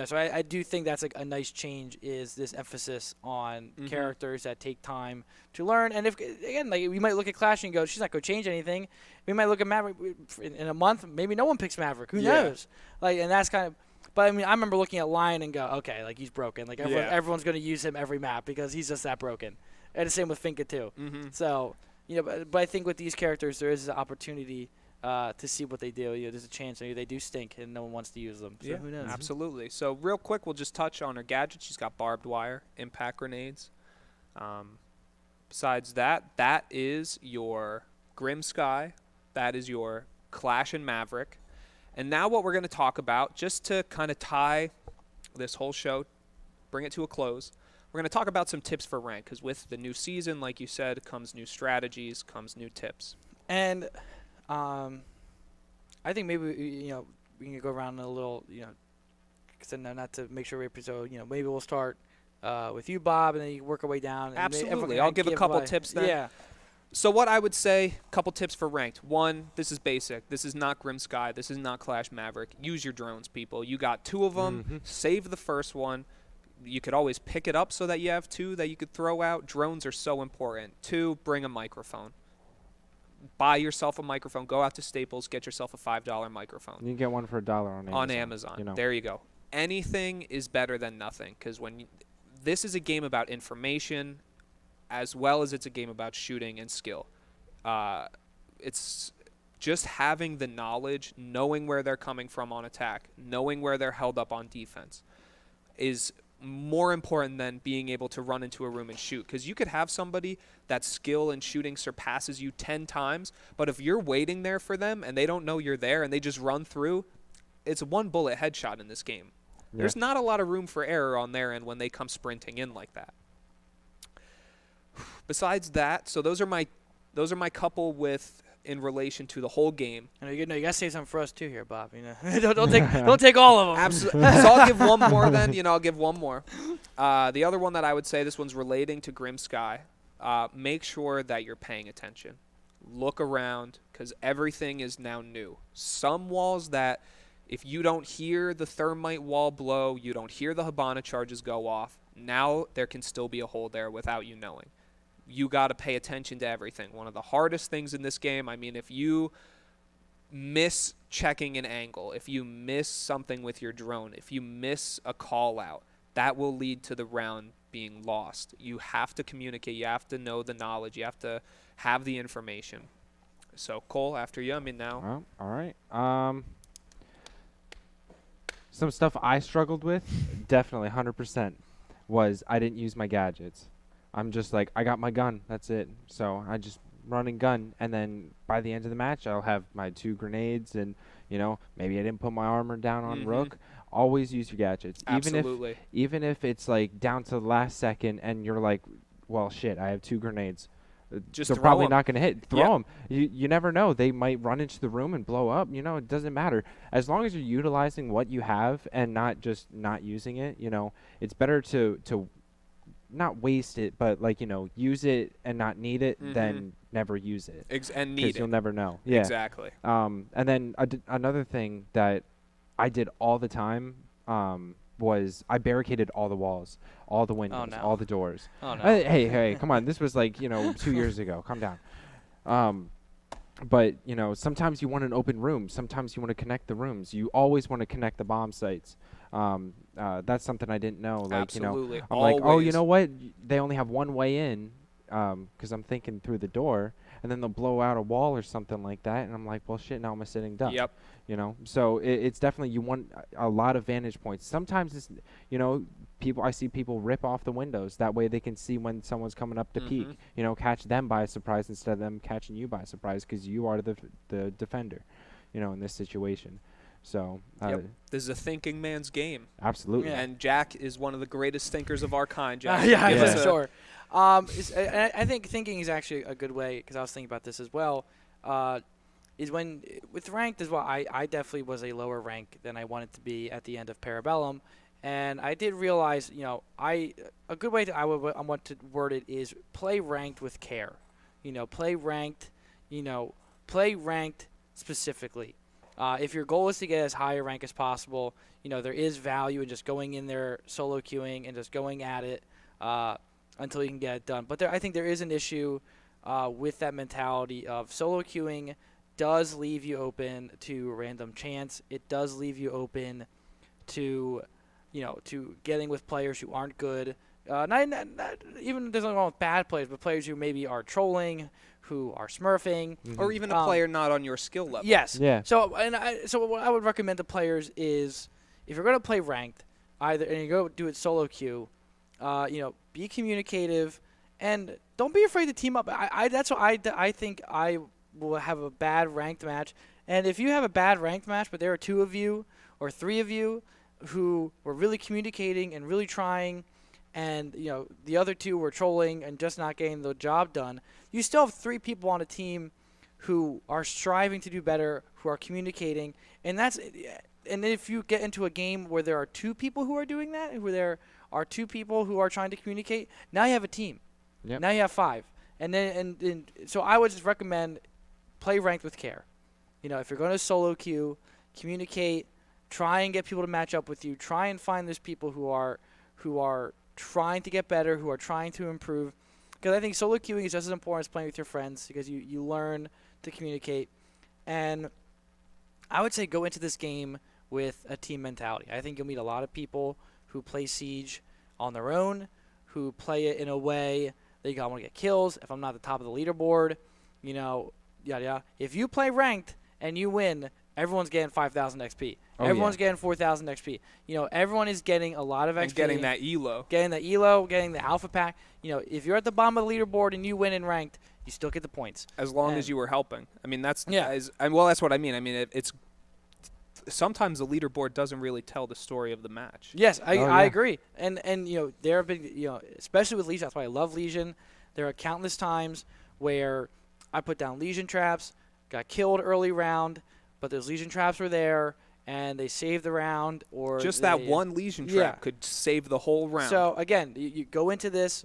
so I do think that's like a nice change, is this emphasis on characters that take time to learn. And if again, like, we might look at Clash and go, she's not going to change anything. We might look at Maverick in a month, maybe no one picks Maverick. Who knows? Like, and that's kind of. But I mean, I remember looking at Lion and go, okay, like, he's broken. Like, everyone's going to use him every map because he's just that broken. And the same with Finka too. So but I think with these characters, there is an opportunity to see what they do. There's a chance maybe they do stink and no one wants to use them. So who knows? Absolutely. So real quick, we'll just touch on her gadgets. She's got barbed wire, impact grenades. Besides that, that is your Grim Sky. That is your Clash and Maverick. And now what we're going to talk about, just to kind of tie this whole show, bring it to a close, we're going to talk about some tips for rank. Because with the new season, like you said, comes new strategies, comes new tips. And I think maybe we can go around a little, because not to make sure maybe we'll start with you, Bob, and then you work our way down. Absolutely, I'll give a couple tips then. Yeah. So what I would say, couple tips for ranked. One, this is basic. This is not Grim Sky. This is not Clash Maverick. Use your drones, people. You got 2 of them. Save the first one. You could always pick it up so that you have 2 that you could throw out. Drones are so important. 2, bring a microphone. Buy yourself a microphone. Go out to Staples. Get yourself a $5 microphone. You can get one for $1 on Amazon. On Amazon. There you go. Anything is better than nothing, because this is a game about information as well as it's a game about shooting and skill. It's just having the knowledge, knowing where they're coming from on attack, knowing where they're held up on defense is more important than being able to run into a room and shoot. Because you could have somebody that skill and shooting surpasses you 10 times, but if you're waiting there for them and they don't know you're there and they just run through, it's a 1-bullet headshot in this game. Yeah. There's not a lot of room for error on their end when they come sprinting in like that. Besides that, so those are my couple with in relation to the whole game. You gotta save some for us too here, Bob. Don't take all of them. Absolutely. So I'll give one more then. I'll give one more. The other one that I would say, this one's relating to Grim Sky. Make sure that you're paying attention. Look around, because everything is now new. Some walls that, if you don't hear the thermite wall blow, you don't hear the Hibana charges go off, now there can still be a hole there without you knowing. You got to pay attention to everything. One of the hardest things in this game, I mean, if you miss checking an angle, if you miss something with your drone, if you miss a call out, that will lead to the round being lost. You have to communicate. You have to know the knowledge. You have to have the information. So, Cole, after you. I mean, now. All right. Some stuff I struggled with, definitely 100%, was I didn't use my gadgets. I'm just like, I got my gun. That's it. So I just run and gun. And then by the end of the match, I'll have my 2 grenades. And, maybe I didn't put my armor down on Rook. Always use your gadgets. Absolutely. Even if it's like down to the last second and you're like, well, shit, I have 2 grenades. Just they're probably not going to hit. Throw them. You never know. They might run into the room and blow up. It doesn't matter. As long as you're utilizing what you have and not just not using it, it's better to not waste it, but use it and not need it than never use it. And need it. Because you'll never know. Yeah. Exactly. And then another thing that I did all the time was I barricaded all the walls, all the windows, all the doors. Oh, no. Hey, come on. This was 2 years ago. Calm down. But, sometimes you want an open room. Sometimes you want to connect the rooms. You always want to connect the bomb sites. That's something I didn't know. Absolutely. I'm like, oh, you know what? They only have one way in, because I'm thinking through the door, and then they'll blow out a wall or something like that. And I'm like, well, shit, now I'm a sitting duck. Yep. So it's definitely, you want a lot of vantage points. Sometimes it's, I see people rip off the windows. That way they can see when someone's coming up to peek. Catch them by surprise instead of them catching you by surprise, because you are the defender, in this situation. So this is a thinking man's game. Absolutely. Yeah. And Jack is one of the greatest thinkers of our kind. Jack. For sure. I think thinking is actually a good way, because I was thinking about this as well. Is when with ranked as well. I definitely was a lower rank than I wanted to be at the end of Parabellum, and I did realize, a good way I want to word it is play ranked with care. Play ranked, play ranked specifically. If your goal is to get as high a rank as possible, there is value in just going in there solo queuing and just going at it until you can get it done. But I think there is an issue with that mentality of solo queuing does leave you open to random chance. It does leave you open to, to getting with players who aren't good. Not even there's nothing wrong with bad players, but players who maybe are trolling, who are smurfing, or even a player not on your skill level. Yes. Yeah. So what I would recommend to players is if you're going to play ranked, and you go do it solo queue, be communicative, and don't be afraid to team up. That's what I think I will have a bad ranked match, and if you have a bad ranked match, but there are 2 of you or 3 of you who were really communicating and really trying, and the other 2 were trolling and just not getting the job done, you still have 3 people on a team who are striving to do better, who are communicating, and if you get into a game where there are 2 people who are doing that, where there are 2 people who are trying to communicate, now you have a team. Yep. Now you have 5, and so I would just recommend play ranked with care. If you're going to solo queue, communicate, try and get people to match up with you. Try and find those people who are trying to get better, who are trying to improve. Because I think solo queuing is just as important as playing with your friends because you learn to communicate. And I would say go into this game with a team mentality. I think you'll meet a lot of people who play Siege on their own, who play it in a way that I want to get kills. If I'm not at the top of the leaderboard, yada yada. If you play ranked and you win, everyone's getting 5,000 XP. Everyone's getting 4,000 XP. Everyone is getting a lot of XP. And getting that elo. Getting the alpha pack. If you're at the bottom of the leaderboard and you win in ranked, you still get the points. As long as you were helping. I mean, that's that's what I mean. I mean, it's sometimes the leaderboard doesn't really tell the story of the match. Yes, I agree. And there have been, especially with Legion, that's why I love Legion. There are countless times where I put down Legion traps, got killed early round, but those Legion traps were there, and they saved the round. Or just that one Legion trap could save the whole round. So, again, you go into this,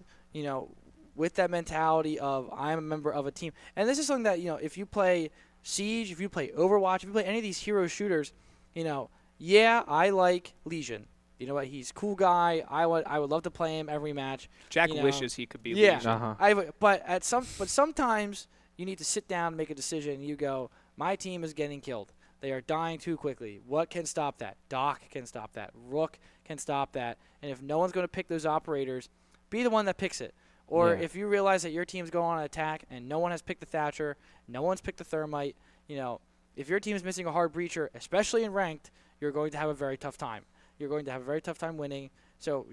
with that mentality of I'm a member of a team. And this is something that, if you play Siege, if you play Overwatch, if you play any of these hero shooters, I like Legion. You know what? He's a cool guy. I would love to play him every match. Jack wishes he could be Legion. Uh-huh. But sometimes you need to sit down and make a decision. And you go, my team is getting killed. They are dying too quickly. What can stop that? Doc can stop that. Rook can stop that. And if no one's going to pick those operators, be the one that picks it. Or if you realize that your team's going on an attack and no one has picked the Thatcher, no one's picked the Thermite, if your team is missing a hard breacher, especially in ranked, you're going to have a very tough time. You're going to have a very tough time winning. So,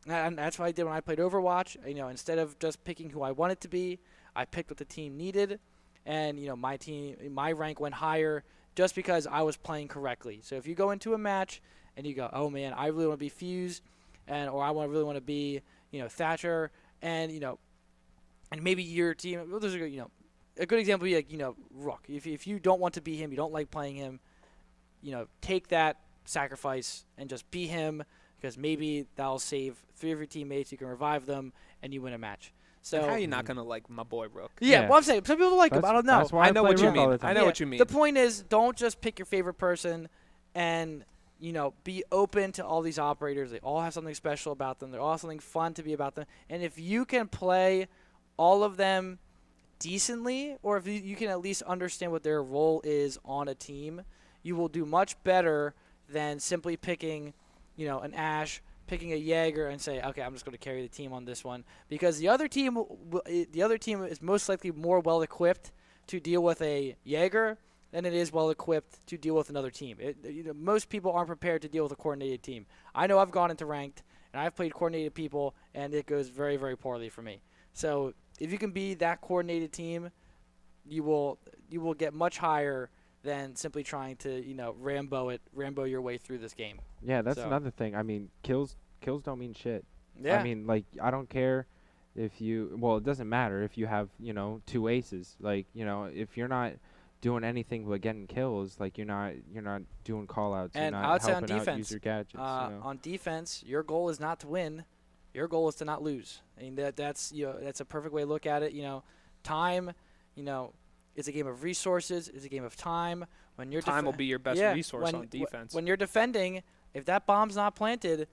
and that's what I did when I played Overwatch. Instead of just picking who I wanted to be, I picked what the team needed. And, my rank went higher just because I was playing correctly. So if you go into a match and you go, oh, man, I really want to be Fuse, or I really want to be, Thatcher, and, and maybe your team, a good example would be like, Rook. If you don't want to be him, you don't like playing him, take that sacrifice and just be him, because maybe that'll save 3 of your teammates, you can revive them, and you win a match. So and how are you not going to like my boy Rook? Yeah, well, I'm saying some people like him. I don't know. I know what you mean. I know what you mean. The point is, don't just pick your favorite person and, be open to all these operators. They all have something special about them. They're all something fun to be about them. And if you can play all of them decently, or if you can at least understand what their role is on a team, you will do much better than simply picking, an Ashe, picking a Jaeger, and say, okay, I'm just going to carry the team on this one, because the other team is most likely more well equipped to deal with a Jaeger than it is well equipped to deal with another team. Most people aren't prepared to deal with a coordinated team. I know I've gone into ranked and I've played coordinated people, and it goes very, very poorly for me. So if you can be that coordinated team, you will get much higher than simply trying to, Rambo your way through this game. Yeah, that's another thing. I mean, kills don't mean shit. Yeah. I mean, like, I don't care if you, well, it doesn't matter if you have, 2 aces. Like, if you're not doing anything but getting kills, like, you're not doing call outs. And you're I not would say on helping out defense, user gadgets. on defense, your goal is not to win. Your goal is to not lose. I mean, that's a perfect way to look at it. Time, It's a game of resources. It's a game of time. When you're time will be your best resource on defense. When you're defending, if that bomb's not planted,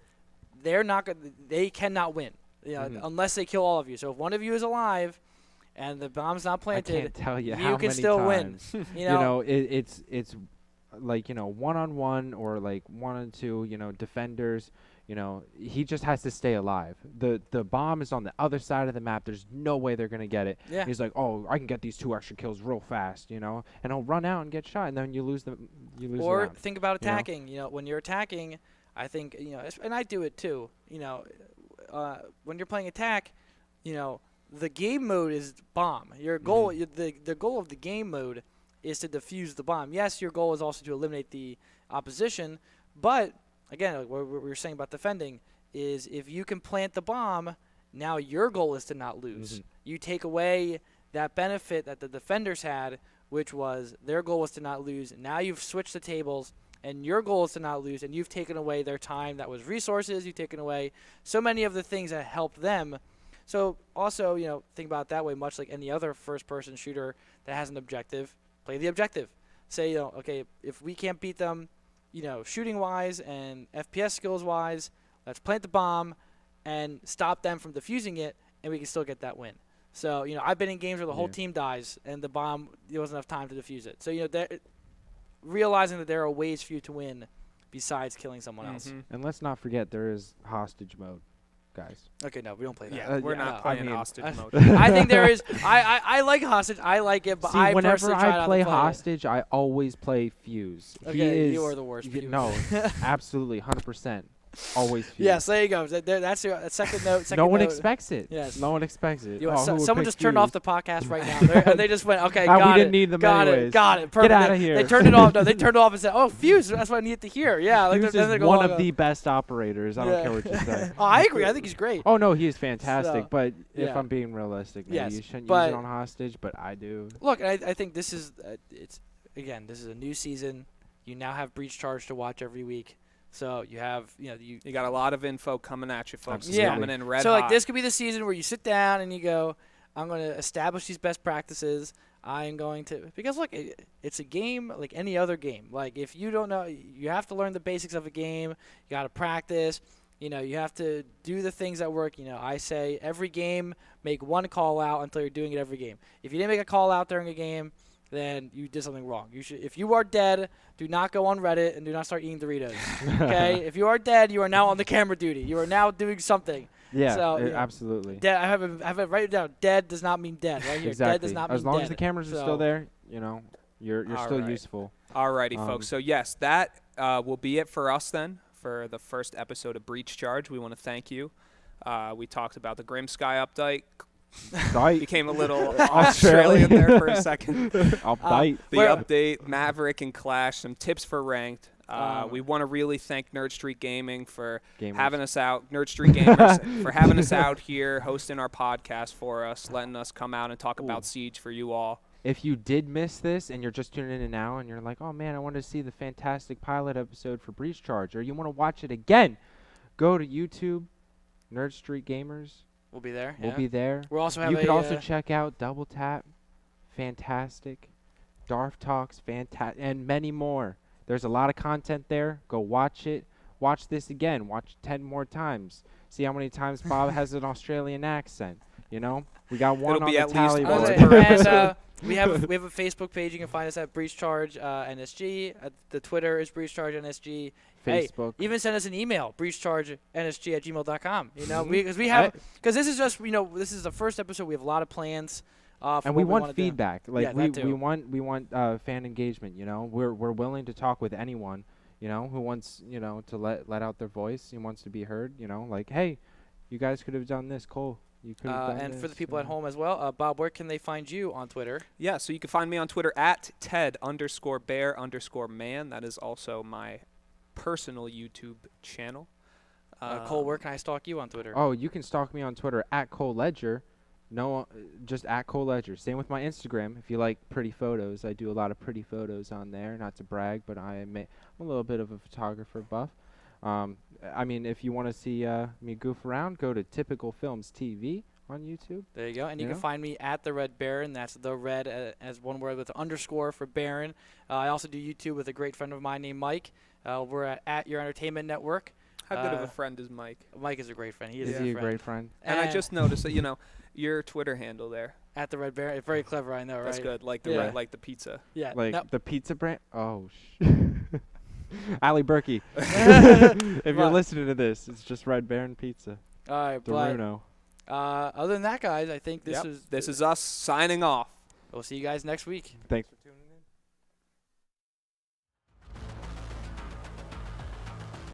they cannot win, unless they kill all of you. So if one of you is alive and the bomb's not planted, I can't tell you how can many still times. win. It's like, 1-on-1 or like 1-on-2, defenders, he just has to stay alive. The bomb is on the other side of the map. There's no way they're going to get it. Yeah. He's like, oh, I can get these 2 extra kills real fast, and he'll run out and get shot, and then you lose the Or round, think about attacking. When you're attacking, I think, and I do it too, when you're playing attack, the game mode is bomb. Your goal, the goal of the game mode is to defuse the bomb. Yes, your goal is also to eliminate the opposition, but again, like what we were saying about defending is if you can plant the bomb, now your goal is to not lose. You take away that benefit that the defenders had, which was their goal was to not lose. Now you've switched the tables, and your goal is to not lose, and you've taken away their time that was resources. You've taken away so many of the things that helped them. So also, think about it that way, much like any other first-person shooter that has an objective, play the objective. Say, okay, if we can't beat them, shooting-wise and FPS skills-wise, let's plant the bomb and stop them from defusing it, and we can still get that win. So, I've been in games where the whole team dies, and the bomb, there wasn't enough time to defuse it. So, realizing that there are ways for you to win besides killing someone else. And let's not forget there is hostage mode, guys. Okay, no, we don't play that. Yeah, we're not playing hostage mode. I think there is. I like hostage. I like it, but I whenever personally try not I to play play hostage, I always play Fuse. Okay, you are the worst. No, absolutely, 100%. Always Fuse. Yes, there you go. That's your second note. No one expects it. Yes. No one expects it. Someone just turned off the podcast right now. They just went, okay, got it. We didn't need them anyways. Got it. Perfect. Get out of here. They turned it off. No, they turned it off and said, oh, Fuse. That's what I needed to hear. Yeah. Fuse is one of the best operators. I don't care what you say. Oh, I agree. I think he's great. Oh, no, he is fantastic. So, but if I'm being realistic, maybe you shouldn't use it on hostage, but I do. Look, I think this is, this is a new season. You now have Breach Charge to watch every week. So you have, you got a lot of info coming at you, folks. Absolutely. Coming in red hot. So like this could be the season where you sit down and you go, I'm going to establish these best practices. I am going to, because look, it's a game like any other game. Like if you don't know, you have to learn the basics of a game. You got to practice. You have to do the things that work. I say every game, make one call out until you're doing it every game. If you didn't make a call out during a game, then you did something wrong. You should, if you are dead, do not go on Reddit and do not start eating Doritos. Okay? If you are dead, you are now on the camera duty. You are now doing something. Yeah, so, absolutely. Dead. I have it write it down. Dead does not mean dead. Right here. Exactly. Dead does not mean as long dead. as the cameras are still there, you're still right. useful. Alrighty, folks. So yes, that will be it for us then for the first episode of Breach Charge. We want to thank you. We talked about the Grim Sky update. Became a little Australian there for a second. I'll bite. The update, Maverick and Clash, some tips for ranked. We want to really thank Nerd Street Gaming for having us out. Nerd Street Gamers for having us out here, hosting our podcast for us, letting us come out and talk about Siege for you all. If you did miss this and you're just tuning in now and you're like, oh man, I want to see the fantastic pilot episode for Breach Charge, or you want to watch it again, go to YouTube, Nerd Street Gamers. We'll be there. We'll be there. We'll also have you could also check out Double Tap, fantastic, Darf Talks, fantastic, and many more. There's a lot of content there. Go watch it. Watch this again. Watch 10 more times. See how many times Bob has an Australian accent. We got one It'll on be the at tally least board. And we have a Facebook page. You can find us at Breach Charge NSG. The Twitter is Breach Charge NSG. Facebook. Hey, even send us an email, breachchargeNSG@gmail.com. Because this is just, this is the first episode. We have a lot of plans. And we want feedback. Like we want fan engagement. We're willing to talk with anyone. Who wants to let out their voice. Who wants to be heard. Like, hey, you guys could have done this. Cool. You could have done and this, for the people at home as well, Bob, where can they find you on Twitter? Yeah, so you can find me on Twitter at Ted_bear_man. That is also my personal YouTube channel. Cole, where can I stalk you on Twitter? Oh, you can stalk me on Twitter at Cole Ledger. No, just at Cole Ledger. Same with my Instagram. If you like pretty photos, I do a lot of pretty photos on there. Not to brag, but I'm a little bit of a photographer buff. If you want to see me goof around, go to Typical Films TV on YouTube. There you go. And you Yeah. can find me at The Red Baron. That's the red as one word with an underscore for Baron. I also do YouTube with a great friend of mine named Mike. We're at Your Entertainment Network. How good of a friend is Mike? Mike is a great friend. He Is is he a a great friend? And I just noticed that, your Twitter handle there. At The Red Baron. It's very clever, I know, right? That's good. Like the Yeah. like the pizza. Yeah. Like no. the pizza brand? Oh, Ali Berkey. If you're What? listening to this, it's just Red Baron Pizza. All right, The but Runo. other than that, guys, I think This is us signing off. we'll see you guys next week. Thanks for tuning in.